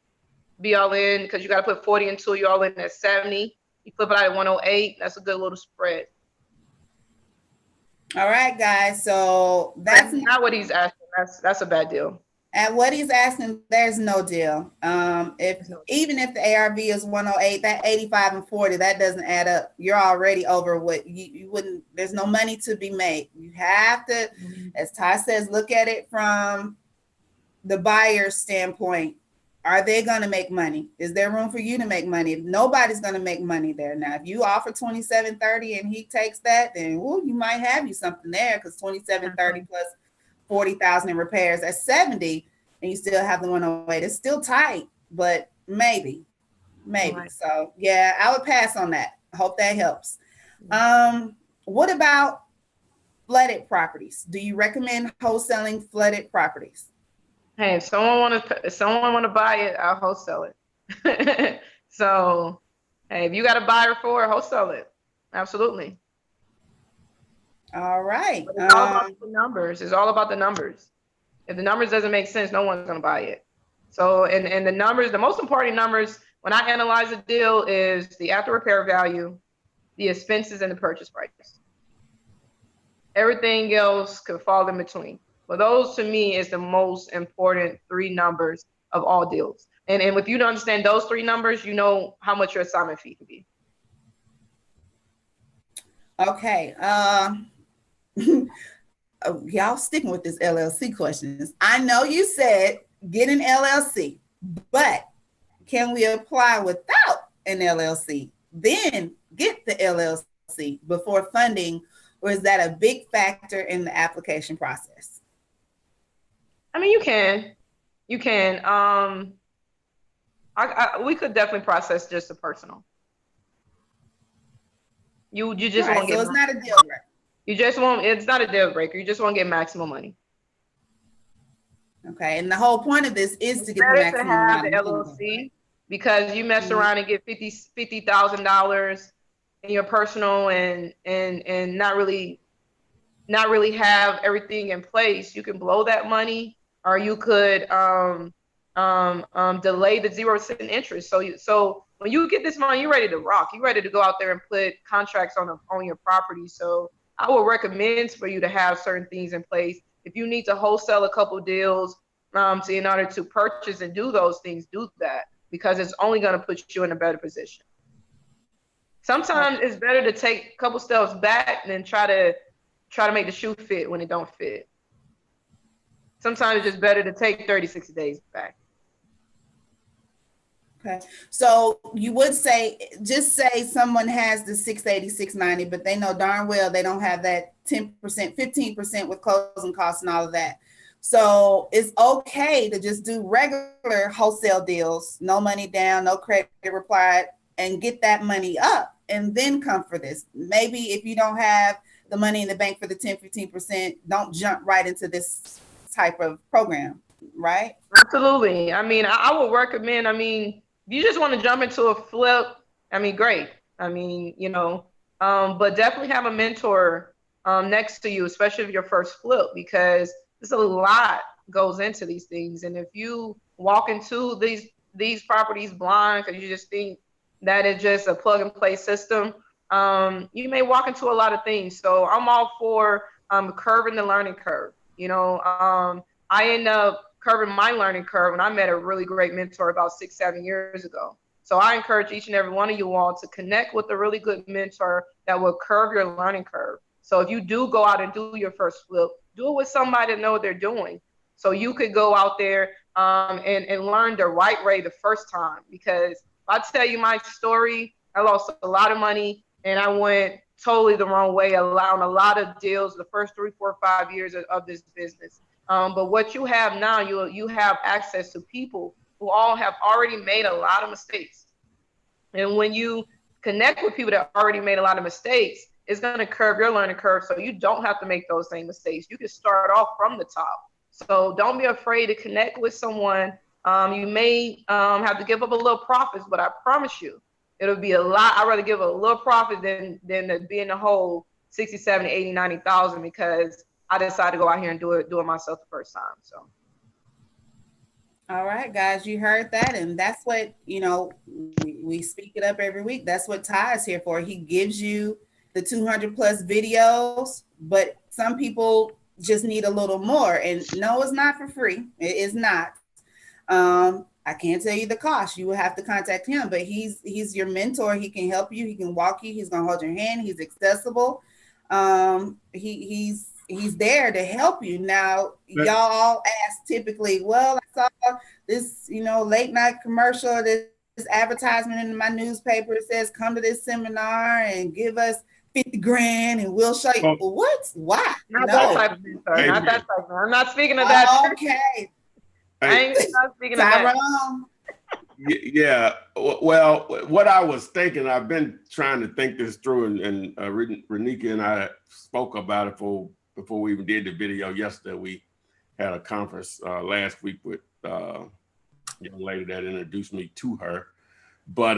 Be all in, because you got to put 40 into you all in at 70. You flip it out at 108. That's a good little spread. All right, guys. So that's not what he's asking. That's a bad deal. At what he's asking, there's no deal. Even if the ARV is 108, that 85 and 40, that doesn't add up. You're already over what you wouldn't. There's no money to be made. You have to, as Ty says, look at it from the buyer's standpoint. Are they going to make money? Is there room for you to make money? Nobody's going to make money there. Now, if you offer 27.30 and he takes that, then you might have you something there, because 27.30 plus 40,000 in repairs, that's 70, and you still have the 108. It's still tight, but maybe. Right. So yeah, I would pass on that. I hope that helps. What about flooded properties? Do you recommend wholesaling flooded properties? Hey, if someone want to buy it, I'll wholesale it. So, hey, if you got a buyer for it, wholesale it. Absolutely. All right. It's all about the numbers. It's all about the numbers. If the numbers doesn't make sense, no one's going to buy it. So, and the numbers, the most important numbers when I analyze a deal is the after repair value, the expenses, and the purchase price. Everything else could fall in between. But those to me is the most important 3 numbers of all deals. And if you don't understand those 3 numbers, you know how much your assignment fee could be. Okay. Y'all sticking with this LLC questions. I know you said get an LLC, but can we apply without an LLC? Then get the LLC before funding, or is that a big factor in the application process? I mean, you can. We could definitely process just a personal. You just won't get. So it's not a deal breaker. You just won't. It's not a deal breaker. You just won't get maximum money. Okay, and the whole point of this is to get the maximum amount of LLC, because you mess around and get $50,000 in your personal and not really have everything in place. You can blow that money, or you could delay the 0% interest. So when you get this money, you're ready to rock. You're ready to go out there and put contracts on your property. So I would recommend for you to have certain things in place. If you need to wholesale a couple deals in order to purchase and do those things, do that, because it's only going to put you in a better position. Sometimes it's better to take a couple steps back than try to make the shoe fit when it don't fit. Sometimes it's just better to take 30, 60 days back. Okay, so you would say, just say someone has the 680, 690, but they know darn well they don't have that 10%, 15% with closing costs and all of that. So it's okay to just do regular wholesale deals, no money down, no credit required, and get that money up and then come for this. Maybe if you don't have the money in the bank for the 10, 15%, don't jump right into this type of program, right? Absolutely. I mean, I would recommend, if you just want to jump into a flip, great. But definitely have a mentor next to you, especially if your first flip, because there's a lot goes into these things. And if you walk into these properties blind because you just think that it's just a plug and play system, you may walk into a lot of things. So I'm all for curving the learning curve. I end up curving my learning curve when I met a really great mentor about 6-7 years ago. So I encourage each and every one of you all to connect with a really good mentor that will curve your learning curve. So if you do go out and do your first flip, do it with somebody that know what they're doing. So you could go out there and learn the right way the first time. Because if I tell you my story, I lost a lot of money and I went totally the wrong way, allowing a lot of deals the first 3, 4, 5 years of this business. But what you have now, you have access to people who all have already made a lot of mistakes. And when you connect with people that already made a lot of mistakes, it's going to curve your learning curve, so you don't have to make those same mistakes. You can start off from the top. So don't be afraid to connect with someone. You may have to give up a little profits, but I promise you, it'll be a lot. I'd rather give a little profit than to be in the whole 60, 70, 80, 90,000, because I decided to go out here and do it myself the first time. So. All right, guys, you heard that. And that's what, we speak it up every week. That's what Ty is here for. He gives you the 200 plus videos, but some people just need a little more. And no, it's not for free. It is not. I can't tell you the cost. You will have to contact him, but he's your mentor. He can help you. He can walk you. He's going to hold your hand. He's accessible. He's there to help you. Now, y'all ask typically, well, I saw this, late night commercial, this advertisement in my newspaper. It says, come to this seminar and give us 50 grand and we'll show you. Well, what? Why? Not that type of mentor. Not that type of. I'm not speaking of that. Okay. I ain't not speaking of that. Yeah. Well, what I was thinking, I've been trying to think this through, and Renika and I spoke about it before we even did the video yesterday. We had a conference last week with a young lady that introduced me to her. But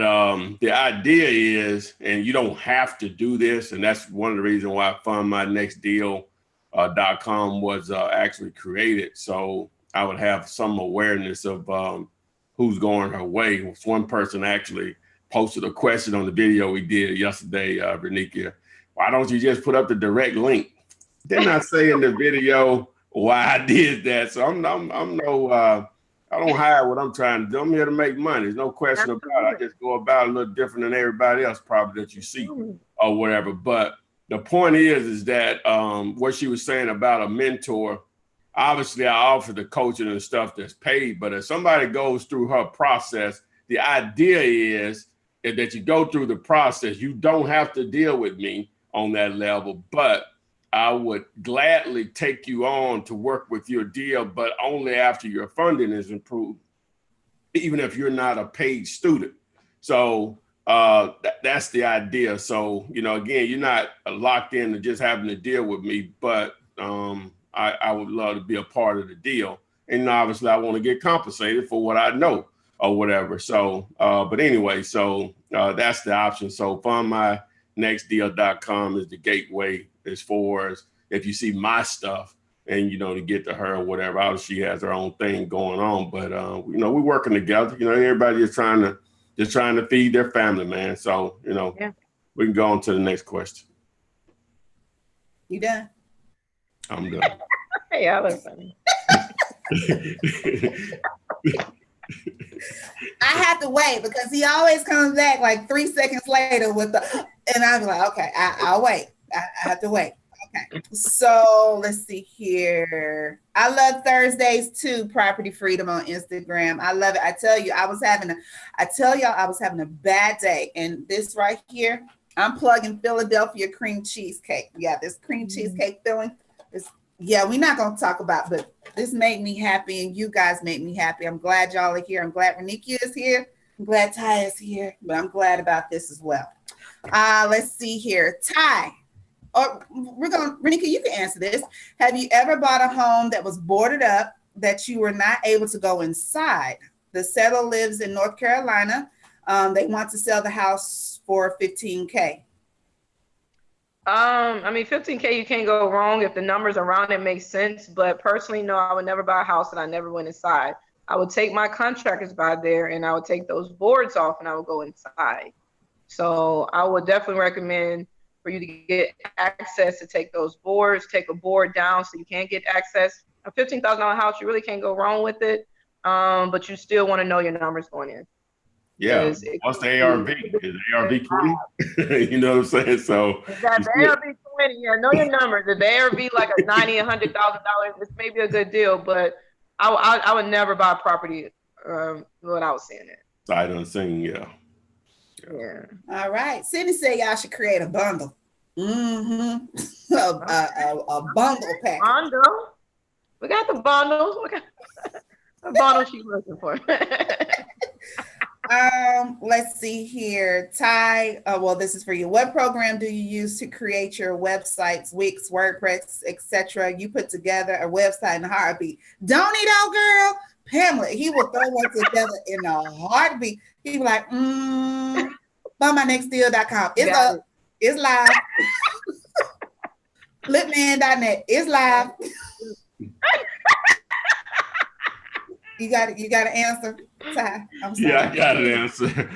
the idea is, and you don't have to do this, and that's one of the reasons why fundmynextdeal.com was actually created. So I would have some awareness of who's going her way. One person actually posted a question on the video we did yesterday, Renika. Why don't you just put up the direct link? didn't I say in the video why I did that? So I'm no, I don't hide what I'm trying to do. I'm here to make money. There's no question about it. I just go about it a little different than everybody else probably that you see or whatever. But the point is that what she was saying about a mentor, obviously I offer the coaching and stuff that's paid, but if somebody goes through her process, the idea is that you go through the process. You don't have to deal with me on that level, but I would gladly take you on to work with your deal, but only after your funding is improved, even if you're not a paid student. So that's the idea. So, you know, again, you're not locked into just having to deal with me, but I would love to be a part of the deal. And obviously I want to get compensated for what I know or whatever. So, but anyway, so that's the option. So fundmynextdeal.com is the gateway as far as if you see my stuff and, you know, to get to her or whatever. Obviously she has her own thing going on, but you know, we're working together. You know, everybody is trying to feed their family, man. So, you know, we can go on to the next question. You done? I'm done. Hey, I was funny. I have to wait because he always comes back like 3 seconds later with the, and I'm like, okay, I'll wait. I have to wait. Okay. So let's see here. I love Thursdays too. Property Freedom on Instagram. I love it. I tell you, I was having a bad day. And this right here, I'm plugging Philadelphia cream cheesecake. Yeah, this cream cheesecake filling is, yeah, we're not going to talk about, but this made me happy and you guys made me happy. I'm glad y'all are here. I'm glad Renikia is here. I'm glad Ty is here, but I'm glad about this as well. Let's see here. Ty, Renikia, you can answer this. Have you ever bought a home that was boarded up that you were not able to go inside? The seller lives in North Carolina. They want to sell the house for $15K. I mean, $15K, you can't go wrong if the numbers around it make sense. But personally, no, I would never buy a house that I never went inside. I would take my contractors by there and I would take those boards off and I would go inside. So I would definitely recommend for you to get access to take those boards, take a board down so you can't get access. A $15,000 house, you really can't go wrong with it. But you still want to know your numbers going in. Yeah, what's the ARV? Is it ARV 20? You know what I'm saying? So if that's ARV 20, yeah, know your numbers. If the ARV like a $90,000, $100,000, it's maybe a good deal, but I would never buy property without seeing it. Sight unseen, yeah. All right. Sydney said y'all should create a bundle. A bundle pack. Bundle? We got the bundles. We got the bundle she's looking for. Let's see here. Ty, well, this is for you. What program do you use to create your websites, Wix, WordPress, etc.? You put together a website in a heartbeat. Don't he though, girl? Pamela, he will throw one together in a heartbeat. He be like, fundmynextdeal.com. It's live. Flipman.net. It's live. You got an answer, Ty? I'm sorry. Yeah, I got an answer.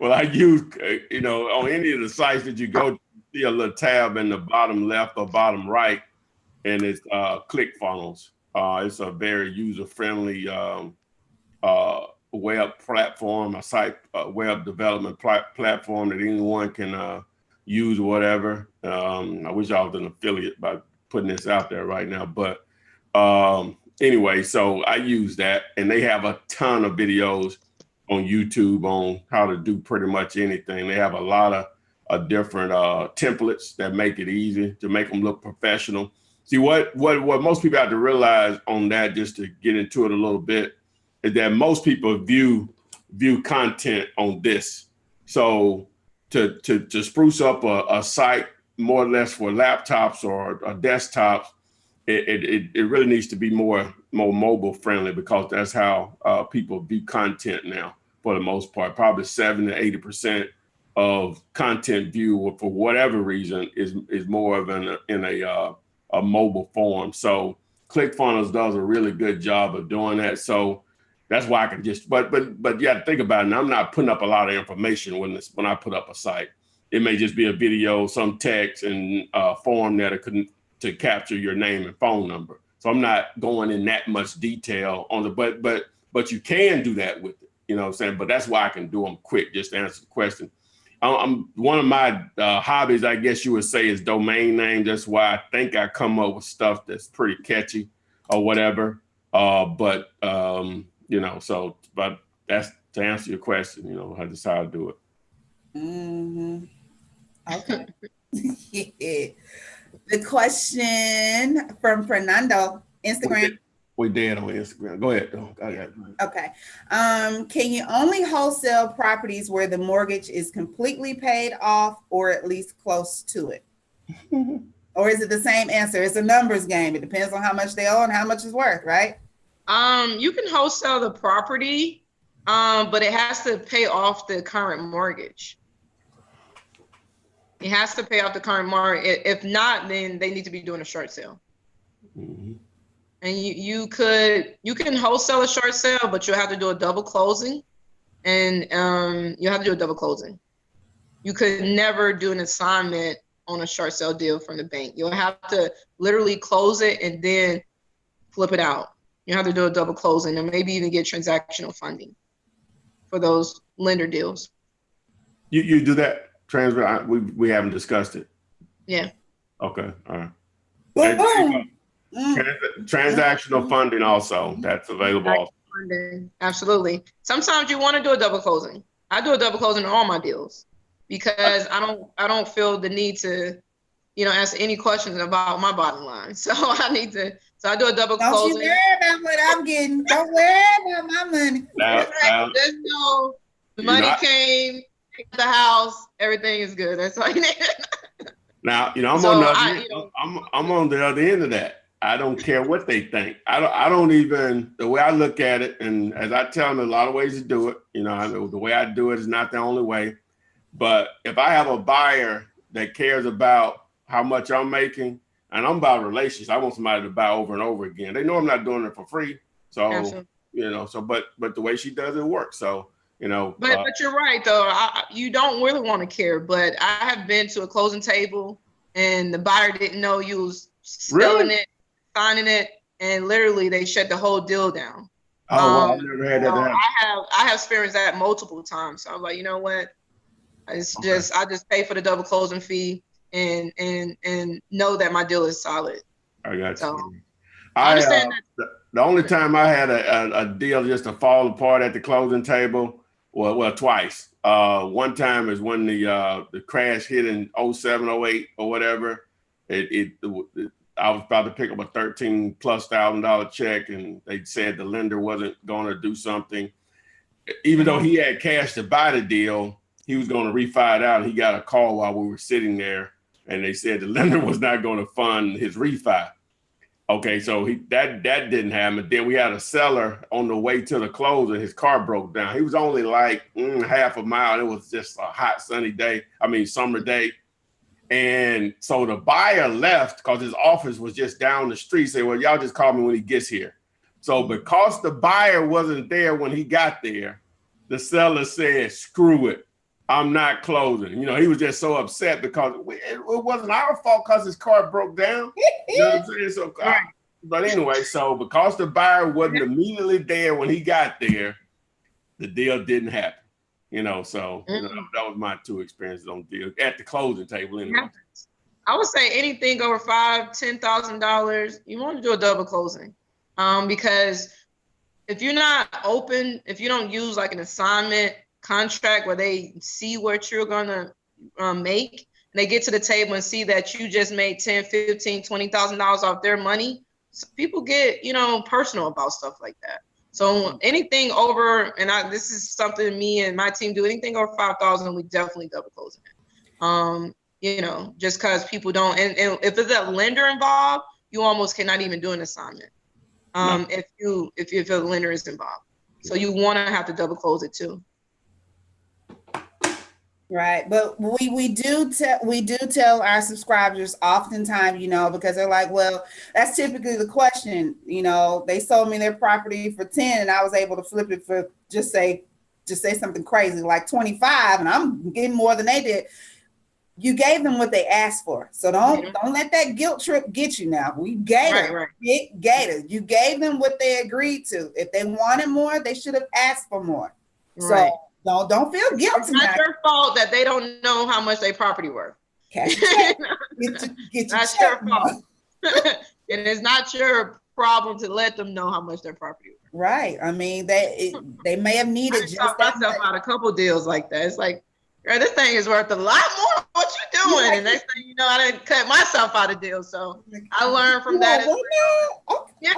Well, I use, you know, on any of the sites that you go to, you see a little tab in the bottom left or bottom right, and it's ClickFunnels. It's a very user-friendly web platform, a site web development platform that anyone can use or whatever. I wish I was an affiliate by putting this out there right now, but anyway, so I use that, and they have a ton of videos on YouTube on how to do pretty much anything. They have a lot of different templates that make it easy to make them look professional. See, what most people have to realize on that, just to get into it a little bit, is that most people view content on this. So to spruce up a site more or less for laptops or desktops, it really needs to be more mobile friendly, because that's how people view content now for the most part. Probably 70 to 80% of content view for whatever reason is more of in a mobile form. So ClickFunnels does a really good job of doing that. So that's why I can just, but you have to think about it. And I'm not putting up a lot of information when I put up a site. it may just be a video, some text, and form that to capture your name and phone number. So I'm not going in that much detail on the, but you can do that with it, you know what I'm saying? But that's why I can do them quick, just to answer the question. One of my hobbies, I guess you would say, is domain name. That's why I think I come up with stuff that's pretty catchy or whatever. But that's to answer your question, you know, that's how I do it. Mm-hmm. Okay. The question from Fernando, Instagram. We did on Instagram. Go ahead. Okay. Can you only wholesale properties where the mortgage is completely paid off or at least close to it? Or is it the same answer? It's a numbers game. It depends on how much they owe and how much it's worth, right? You can wholesale the property, but it has to pay off the current mortgage. It has to pay off the current mortgage. If not, then they need to be doing a short sale. Mm-hmm. And you can wholesale a short sale, but you'll have to do a double closing, and you have to do a double closing. You could never do an assignment on a short sale deal from the bank. You'll have to literally close it and then flip it out. You have to do a double closing and maybe even get transactional funding for those lender deals. You do that? We haven't discussed it. Yeah. Okay. All right. Boom. Transactional funding also, that's available. Funding. Absolutely. Sometimes you want to do a double closing. I do a double closing on all my deals because I don't feel the need to, answer any questions about my bottom line. So I do a double closing. Don't you worry about what I'm getting. Don't worry about my money. There's no, the money came, the house, everything is good. That's all you need. Now, I'm on the other end of that. I don't care what they think. I don't even, the way I look at it, and as I tell them, a lot of ways to do it. The way I do it is not the only way. But if I have a buyer that cares about how much I'm making, and I'm about relationships, I want somebody to buy over and over again. They know I'm not doing it for free. So, absolutely. But the way she does it works. So, But you're right, though. You don't really want to care. But I have been to a closing table and the buyer didn't know you was selling it, signing it, and literally they shut the whole deal down. I've never had that happen. I have experienced that multiple times. So I'm like, you know what? I just pay for the double closing fee and know that my deal is solid. I got you. So, I understand that. The only time I had a deal just to fall apart at the closing table, well, twice. One time is when the crash hit in 07, 08 or whatever. I was about to pick up a $13,000+ check, and they said the lender wasn't going to do something. Even though he had cash to buy the deal, he was going to refi it out. And he got a call while we were sitting there, and they said the lender was not going to fund his refi. Okay, so that didn't happen. Then we had a seller on the way to the closing. His car broke down. He was only like half a mile. It was just a hot, summer day. And so the buyer left because his office was just down the street. Said, well, y'all just call me when he gets here. So because the buyer wasn't there when he got there, the seller said, screw it. I'm not closing. He was just so upset because it wasn't our fault because his car broke down. You know what I'm saying? So, but anyway, so because the buyer wasn't immediately there when he got there, the deal didn't happen. So that was my two experiences on deals at the closing table. Anyway, I would say anything over $5,000-$10,000, you want to do a double closing, because if you're not open, if you don't use like an assignment contract where they see what you're gonna make, and they get to the table and see that you just made $10,000, $15,000, $20,000 off their money, so people get personal about stuff like that. So anything over, and this is something me and my team do, anything over 5,000, we definitely double close it. Just because people don't, and if there's a lender involved, you almost cannot even do an assignment. If a lender is involved, so you want to have to double close it too. Right, but we do tell our subscribers oftentimes, because they're like, well, that's typically the question. They sold me their property for 10, and I was able to flip it for just say something crazy like 25, and I'm getting more than they did. You gave them what they asked for. So don't let that guilt trip get you now. We gave them big gators. You gave them what they agreed to. If they wanted more, they should have asked for more. Right. So don't feel guilty. It's not your fault that they don't know how much their property worth. Cash check. Get That's your fault. It is not your problem to let them know how much their property worth. Right. I mean, they may have needed just that myself out a couple deals like that. It's like, girl, this thing is worth a lot more. What you doing? Yeah. And next thing you know, I didn't cut myself out of deals. So I learned from that. Yeah. Baby,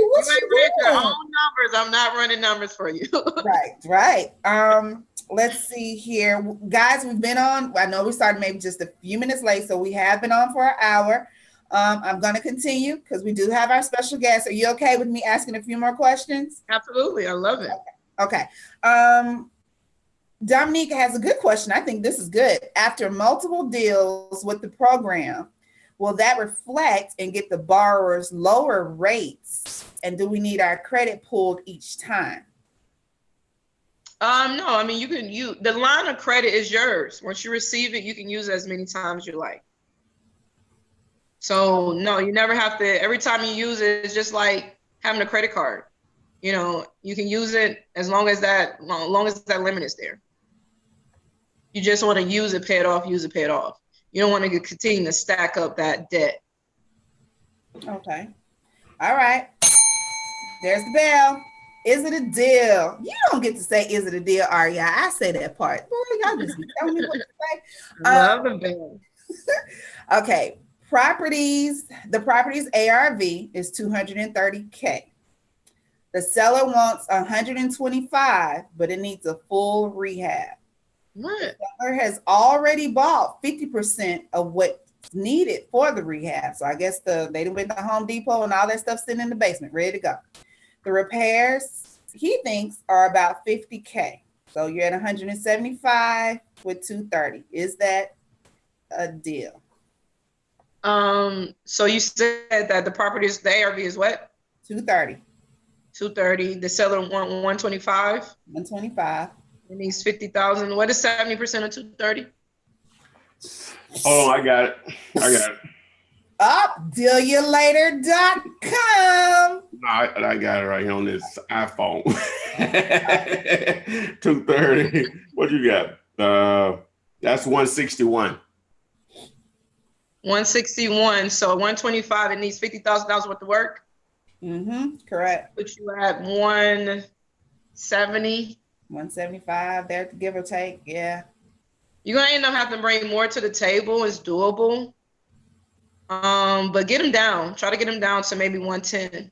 what you doing? Your own numbers. I'm not running numbers for you. Right. Let's see here, guys. We've been on. I know we started maybe just a few minutes late, so we have been on for an hour. I'm going to continue because we do have our special guest. Are you okay with me asking a few more questions? Absolutely. I love it. Okay. Dominique has a good question. I think this is good. After multiple deals with the program, will that reflect and get the borrowers lower rates? And do we need our credit pulled each time? No, I mean, the line of credit is yours. Once you receive it, you can use it as many times as you like. So no, you never have to, every time you use it, it's just like having a credit card. You know, you can use it as long as that limit is there. You just want to use it, pay it off, use it, pay it off. You don't want to continue to stack up that debt. Okay. All right. There's the bell. Is it a deal? You don't get to say, is it a deal, Aria? I say that part. Boy, y'all just tell me what to say. Love the bell. Okay. The property's ARV is $230K. The seller wants $125, but it needs a full rehab. What? The seller has already bought 50% of what's needed for the rehab. So I guess they went to Home Depot and all that stuff sitting in the basement, ready to go. The repairs, he thinks, are about $50K. So you're at $175 with $230. Is that a deal? So you said that the ARV is what? $230. $230. The seller want $125. $125. It needs $50,000. What is 70% of $230? Oh, I got it. Dealyoulater.com. No, I got it right here on this iPhone. 230. What you got? That's 161. 161. So 125. It needs $50,000 worth of work. Correct. Put you at 170. 175 there, to give or take. Yeah. You're gonna end up having to bring more to the table. It's doable. But get them down. Try to get them down to maybe 110.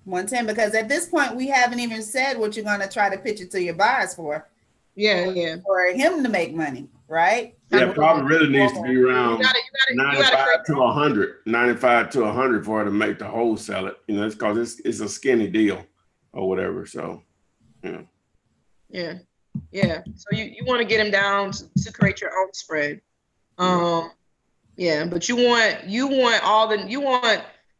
110, because at this point we haven't even said what you're gonna try to pitch it to your buyers for. Yeah. For him to make money, right? Yeah, probably really needs to be around 95 to 100. 95 to 100 for her to make the wholesale it. You know, it's because it's a skinny deal or whatever. So, yeah. Yeah. So you want to get them down to create your own spread. Yeah, but you want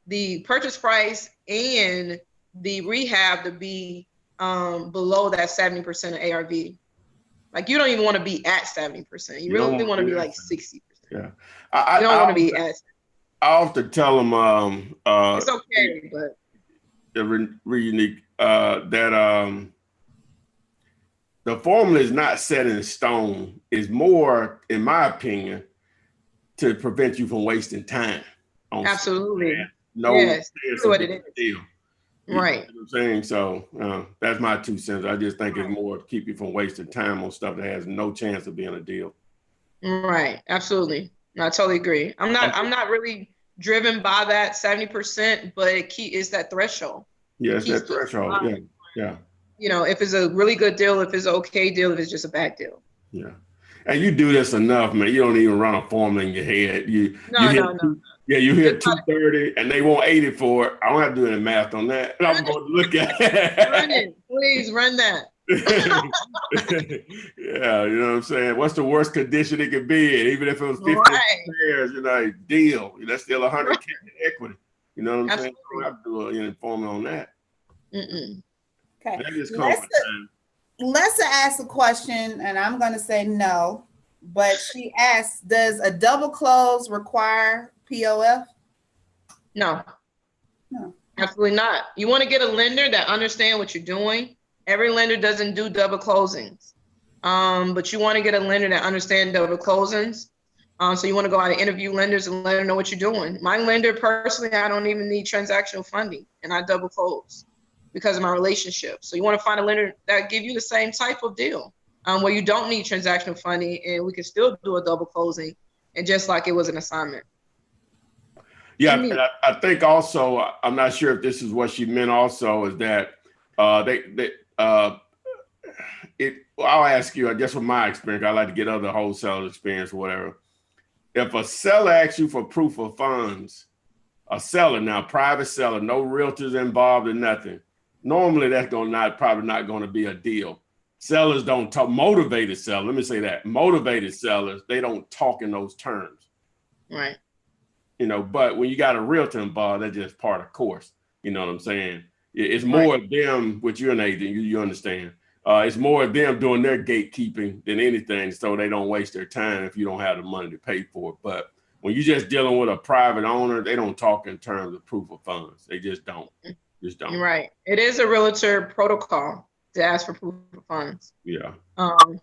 the purchase price and the rehab to be below that 70% of ARV. Like, you don't even want to be at 70%. You really want to be like 60%. Yeah. You don't want to be at. I often tell them it's okay, but really unique that the formula is not set in stone. It's more, in my opinion, to prevent you from wasting time. Absolutely. Yes, that's what it is. Deal. Right. You know what I'm saying? So that's my 2 cents. I just think it's more to keep you from wasting time on stuff that has no chance of being a deal. Right. Absolutely. No, I totally agree. I'm not really driven by that 70%, but it's that threshold. Yeah, it's that threshold. Yeah. You know, if it's a really good deal, if it's an okay deal, if it's just a bad deal. Yeah. And you do this enough, man. You don't even run a formula in your head. No. Yeah, you hit 230 and they want 80 for it. I don't have to do any math on that. I'm going to look at it. Run it. Please run that. Yeah, you know what I'm saying? What's the worst condition it could be in? Even if it was 50 shares, deal. That's still 100K equity. You know what I'm saying? I don't have to do any formula on that. Okay. That is Lessa asked a question, and I'm going to say no. but she asks, does a double close require POF? No. No. Absolutely not. You want to get a lender that understands what you're doing. Every lender doesn't do double closings, but you want to get a lender that understands double closings. So you want to go out and interview lenders and let them know what you're doing. My lender, personally, I don't even need transactional funding, and I double close because of my relationship. So you want to find a lender that give you the same type of deal, where you don't need transactional funding, and we can still do a double closing, and just like it was an assignment. Yeah, and I think also, I'm not sure if this is what she meant also, is that I'll ask you, I guess from my experience, I like to get other wholesaler experience or whatever. If a seller asks you for proof of funds, a seller now, private seller, no realtors involved or nothing, normally that's probably not going to be a deal. Sellers don't talk, motivated sellers, let me say that, motivated sellers, they don't talk in those terms. Right. You know, but when you got a realtor involved, that's just part of course. You know what I'm saying? It's more of them, which you're an agent, you understand. It's more of them doing their gatekeeping than anything, so they don't waste their time if you don't have the money to pay for it. But when you're just dealing with a private owner, they don't talk in terms of proof of funds. They just don't. Right. It is a realtor protocol to ask for proof of funds. Yeah.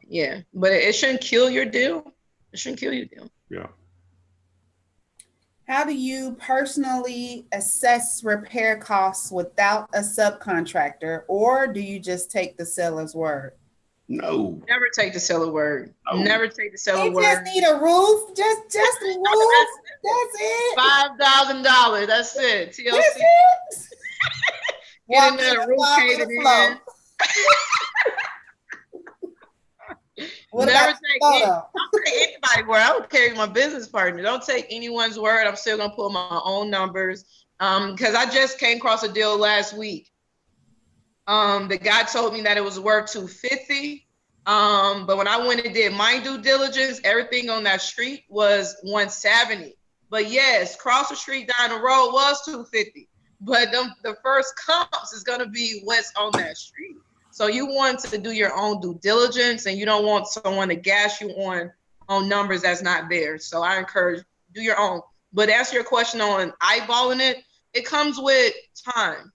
Yeah, but it shouldn't kill your deal. It shouldn't kill your deal. Yeah. How do you personally assess repair costs without a subcontractor, or do you just take the seller's word? No. Never take the seller word. No. Never take the seller They word. just need a roof. Just a roof. That's it. $5,000. That's it. TLC. That's it. Get in there, roof caving in. Never take anybody word. I would carry my business partner. Don't take anyone's word. I'm still gonna pull my own numbers. Because I just came across a deal last week. The guy told me that it was worth $250. But when I went and did my due diligence, everything on that street was $170. But yes, cross the street down the road was $250. But the first comps is gonna be what's on that street. So you want to do your own due diligence, and you don't want someone to gas you on numbers that's not there. So I encourage, do your own. But to answer your question on eyeballing it, it comes with time.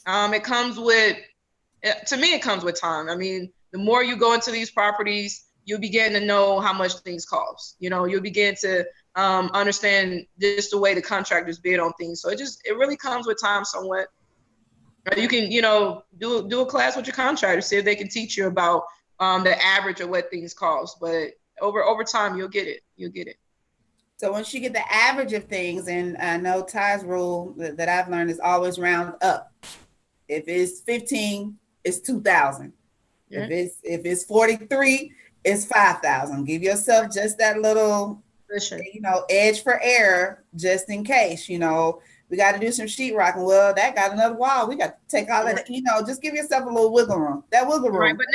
It comes with, to me, it comes with time. I mean, the more you go into these properties, you begin to know how much things cost. You know, you'll begin to understand just the way the contractors bid on things. So it really comes with time somewhat. You can, do a class with your contractor, see if they can teach you about the average of what things cost. But over time, you'll get it. You'll get it. So once you get the average of things, and I know Ty's rule that I've learned is always round up. If it's 15, it's 2,000. Yeah. If it's 43, it's 5,000. Give yourself just that little, edge for error, just in case. We got to do some sheetrocking. Well, that got another wall. We got to take all that. Just give yourself a little wiggle room. That wiggle room. Right, but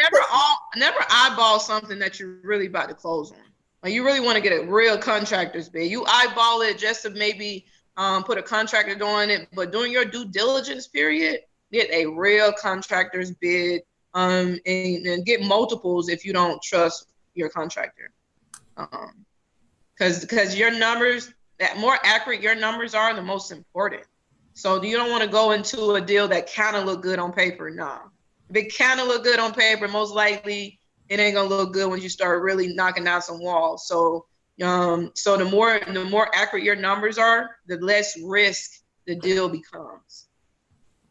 never eyeball something that you're really about to close on. Like, you really want to get a real contractor's bid. You eyeball it just to maybe put a contractor doing it, but during your due diligence period, get a real contractor's bid, and get multiples if you don't trust your contractor. Because your numbers, that more accurate your numbers are, the most important. So you don't want to go into a deal that kind of look good on paper. No. If it kind of look good on paper, most likely it ain't gonna look good when you start really knocking down some walls. So the more accurate your numbers are, the less risk the deal becomes.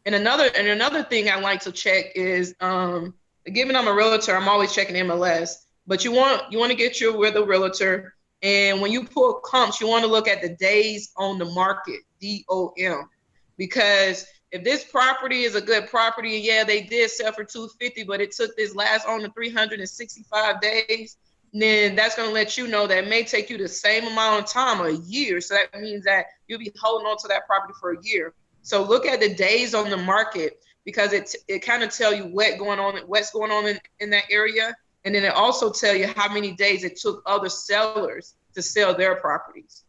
And another thing I like to check is, given I'm a realtor, I'm always checking MLS. But you want to get with a realtor. And when you pull comps, you want to look at the days on the market, DOM, because if this property is a good property, and yeah, they did sell for $250, but it took this last owner 365 days, then that's going to let you know that it may take you the same amount of time, a year. So that means that you'll be holding on to that property for a year. So look at the days on the market, because it kind of tell you what's going on in that area. And then it also tell you how many days it took other sellers to sell their properties.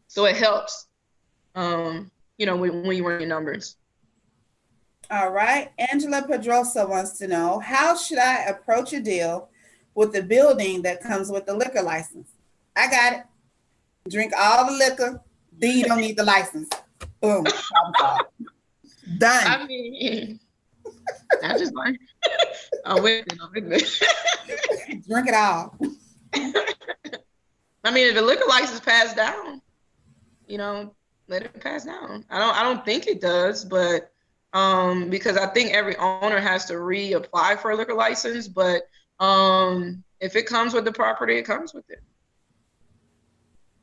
So it helps, when you run your numbers. All right. Angela Pedrosa wants to know, how should I approach a deal with the building that comes with the liquor license. I got it. Drink all the liquor, then you don't need the license. Boom. Done. I mean, I just like, I'm with it. Drink it all. I mean, if the liquor license passed down, you know, let it pass down. I don't think it does, but because I think every owner has to reapply for a liquor license, but if it comes with the property, it comes with it.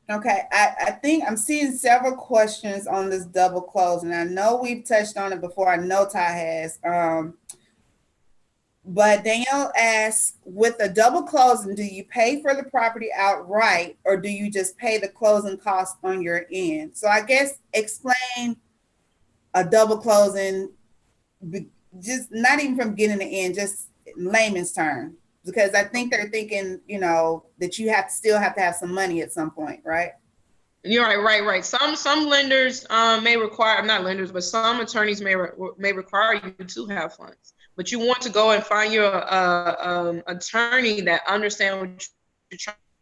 Okay, I think I'm seeing several questions on this double close, and I know we've touched on it before. I know Ty has. But Danielle asks, with a double closing, do you pay for the property outright, or do you just pay the closing costs on your end? So I guess explain a double closing, just not even from beginning to end, just layman's term. Because I think they're thinking, you know, that you still have to have some money at some point, right? You're right. Some lenders may require, not lenders, but some attorneys may require you to have funds. But you want to go and find your attorney that understands what you're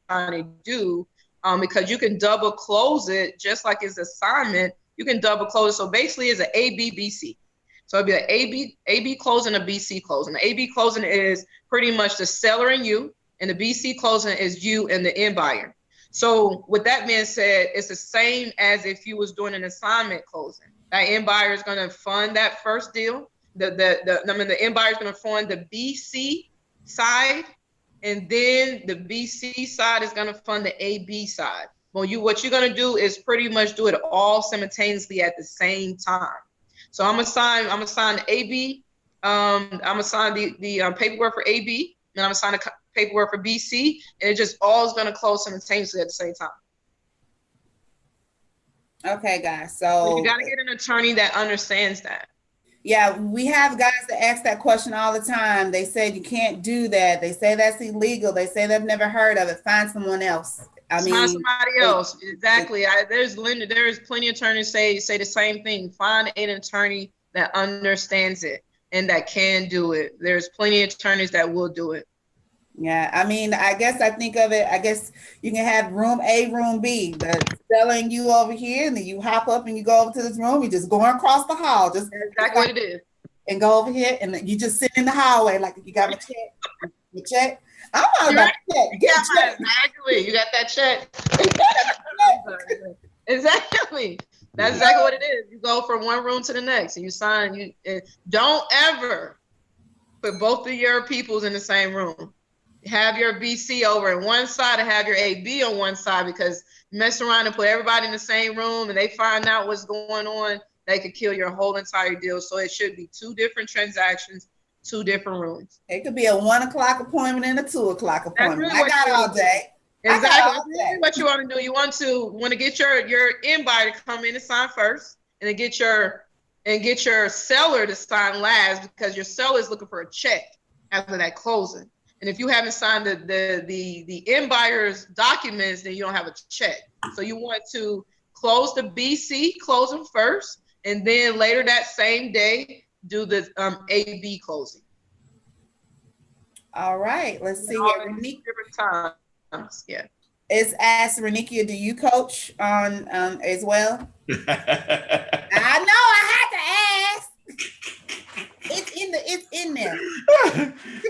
trying to do, because you can double close it just like it's assignment. You can double close it. So basically, it's an ABBC. So it'd be an AB closing, a BC closing. The AB closing is pretty much the seller and you, and the BC closing is you and the end buyer. So with that being said, it's the same as if you was doing an assignment closing. That end buyer is going to fund that first deal. The end buyer is going to fund the BC side, and then the BC side is going to fund the AB side. Well, what you're going to do is pretty much do it all simultaneously at the same time. So I'm gonna sign the AB. I'm gonna sign the paperwork for AB, and I'm gonna sign the paperwork for BC, and it just all is gonna close simultaneously at the same time. Okay, guys. So you gotta get an attorney that understands that. Yeah, we have guys that ask that question all the time. They said you can't do that. They say that's illegal. They say they've never heard of it. Find someone else. Find somebody else. Exactly. There's plenty of attorneys say the same thing. Find an attorney that understands it and that can do it. There's plenty of attorneys that will do it. Yeah, I mean, I guess I think of it, I guess you can have room A, room B, the seller and you over here, and then you hop up and you go over to this room, you're just going across the hall. Just that's exactly what it is. And go over here and you just sit in the hallway like you got my check. Your check. I'm all about check. Exactly. You got that check. Exactly. That's exactly what it is. You go from one room to the next and you sign. Don't ever put both of your peoples in the same room. Have your BC over on one side and have your AB on one side, because mess around and put everybody in the same room and they find out what's going on, they could kill your whole entire deal. So it should be 2 different transactions, 2 different rooms. It could be a 1 o'clock appointment and a 2 o'clock appointment. Really I got all day. Exactly. That's really what you want to do. You want to get your end buyer to come in and sign first, and then get your seller to sign last, because your seller is looking for a check after that closing. And if you haven't signed the end buyer's documents, then you don't have a check. So you want to close the BC closing first, and then later that same day do the AB closing. All right, let's see here. Different times, yeah. It's asked Renikia, do you coach on as well? I know I had to ask. It's in there.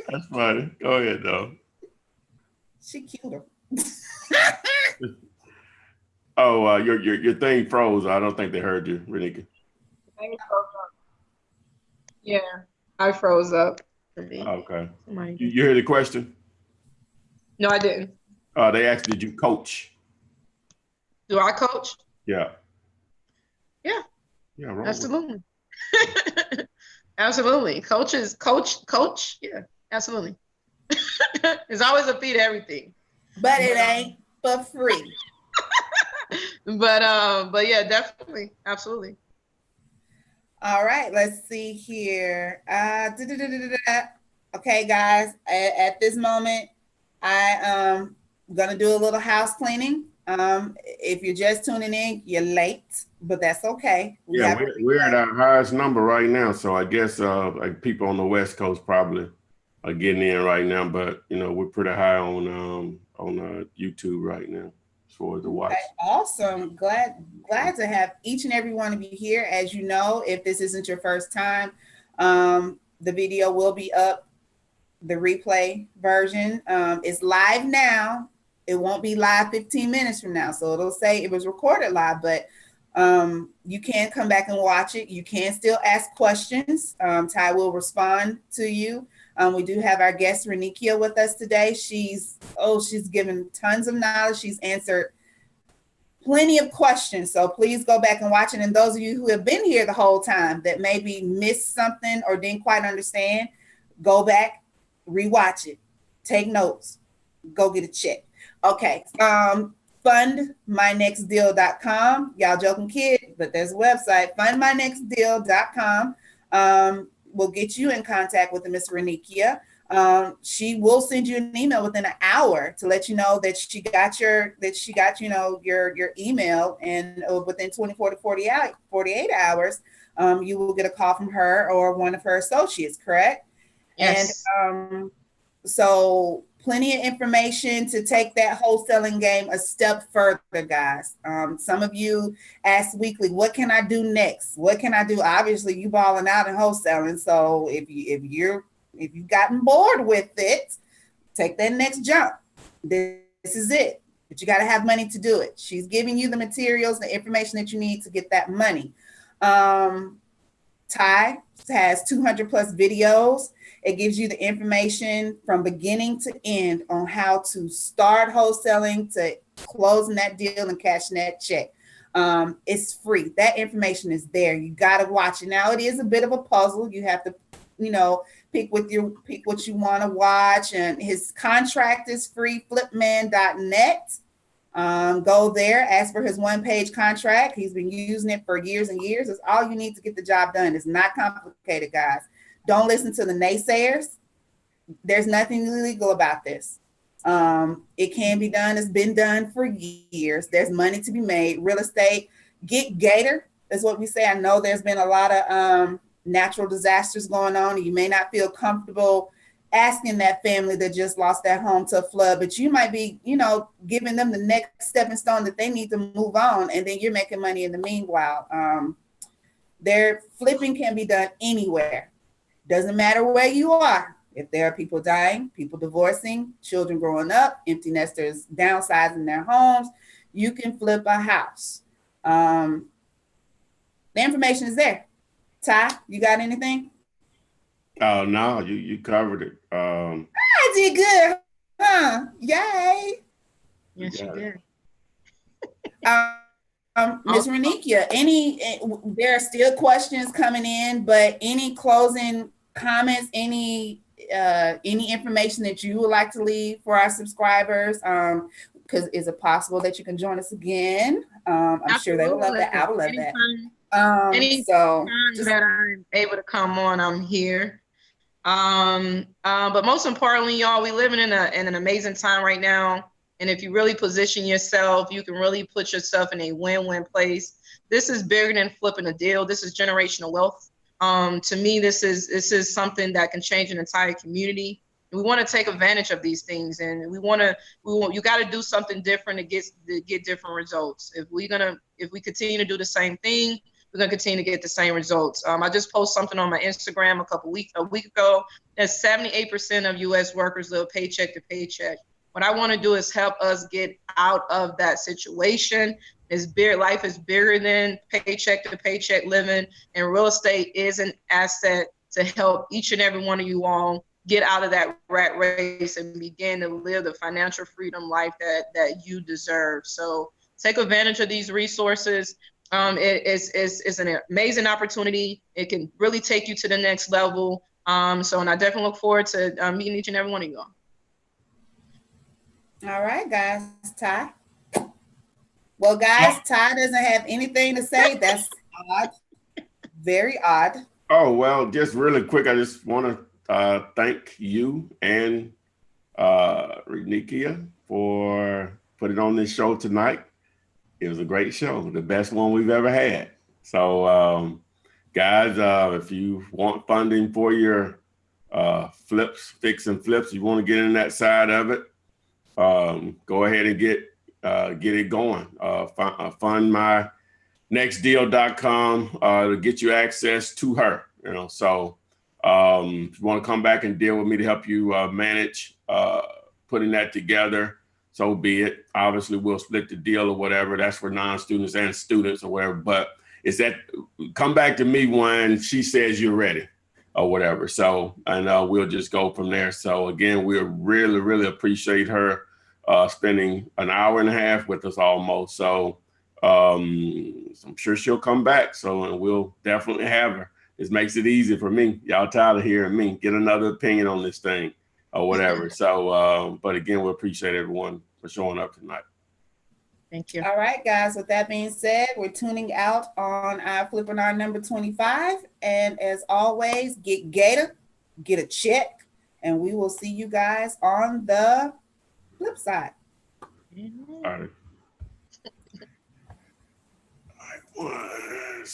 That's funny. Go ahead though. She cuter. Oh, your thing froze. I don't think they heard you, Renika. Yeah, I froze up for me. Okay. You heard the question? No, I didn't. They asked, did you coach? Do I coach? Yeah. Yeah. Yeah. Absolutely. Absolutely. Coach. Yeah, absolutely. There's always a fee to everything. But it ain't for free. But yeah, definitely. Absolutely. All right, let's see here. Okay, guys, at this moment, I'm gonna do a little house cleaning. If you're just tuning in, you're late, but that's okay. We're at our highest number right now, so I guess like people on the West Coast probably getting in right now, but you know, we're pretty high on YouTube right now as far as the watch. Okay, awesome. Glad to have each and every one of you here. As you know, if this isn't your first time, the video will be up. The replay version is live now. It won't be live 15 minutes from now. So it'll say it was recorded live, but you can come back and watch it. You can still ask questions. Ty will respond to you. We do have our guest Renikia with us today. She's given tons of knowledge. She's answered plenty of questions. So please go back and watch it. And those of you who have been here the whole time that maybe missed something or didn't quite understand, go back, rewatch it, take notes, go get a check. Okay. Fundmynextdeal.com. Y'all joking kid, but there's a website, fundmynextdeal.com. Will get you in contact with Miss Renikia. She will send you an email within an hour to let you know that she got your email, and within 24 to 48 hours, you will get a call from her or one of her associates, correct? Yes. And so plenty of information to take that wholesaling game a step further, guys. Some of you ask weekly, what can I do next? What can I do? Obviously, you balling out in wholesaling. So if you've gotten bored with it, take that next jump. This is it. But you got to have money to do it. She's giving you the materials, the information that you need to get that money. Ty has 200 plus videos. It gives you the information from beginning to end on how to start wholesaling to closing that deal and cashing that check. It's free. That information is there. You got to watch it. Now, it is a bit of a puzzle. You have to, pick what you want to watch. And his contract is free, flipman.net. Go there, ask for his one-page contract. He's been using it for years and years. It's all you need to get the job done. It's not complicated, guys. Don't listen to the naysayers. There's nothing illegal about this. It can be done. It's been done for years. There's money to be made. Real estate, get Gator is what we say. I know there's been a lot of natural disasters going on, and you may not feel comfortable asking that family that just lost their home to a flood, but you might be, giving them the next stepping stone that they need to move on, and then you're making money in the meanwhile. Their flipping can be done anywhere. Doesn't matter where you are. If there are people dying, people divorcing, children growing up, empty nesters downsizing their homes, you can flip a house. The information is there. Ty, you got anything? Oh, no, you covered it. I did good, huh? Yay. Yes, you did. Ms. Renikia, there are still questions coming in, but any closing comments, any information that you would like to leave for our subscribers? Because is it possible that you can join us again? I'm sure they would love that. I would love that. Anytime that I'm able to come on, I'm here. But most importantly, y'all, we living in an amazing time right now. And if you really position yourself, you can really put yourself in a win-win place. This is bigger than flipping a deal. This is generational wealth. To me, this is something that can change an entire community. And we want to take advantage of these things, and you got to do something different to get different results. If we continue to do the same thing, we're gonna continue to get the same results. I just posted something on my Instagram a week ago that 78% of U.S. workers live paycheck to paycheck. What I want to do is help us get out of that situation. Life is bigger than paycheck to paycheck living, and real estate is an asset to help each and every one of you all get out of that rat race and begin to live the financial freedom life that you deserve. So take advantage of these resources. It's an amazing opportunity. It can really take you to the next level. And I definitely look forward to meeting each and every one of you all. All right, guys. Ty. Well, guys, Ty doesn't have anything to say. That's odd. Very odd. Oh, well, just really quick, I just want to thank you and Renikia for putting on this show tonight. It was a great show, the best one we've ever had. So, guys, if you want funding for your fix and flips. You want to get in that side of it, go ahead and get it going. Fund my nextdeal.com to get you access to her. So if you want to come back and deal with me to help you manage putting that together, so be it. Obviously, we'll split the deal or whatever. That's for non-students and students or whatever. But it's that come back to me when she says you're ready or whatever. So, and we'll just go from there. So again, we really, really appreciate her spending an hour and a half with us almost. So I'm sure she'll come back. So, and we'll definitely have her. This makes it easy for me. Y'all tired of hearing me get another opinion on this thing or whatever. So, but again, we appreciate everyone for showing up tonight. Thank you. All right, guys. With that being said, we're tuning out on our Flippinar number 25. And as always, get Gator, get a check, and we will see you guys on the flip side. All right.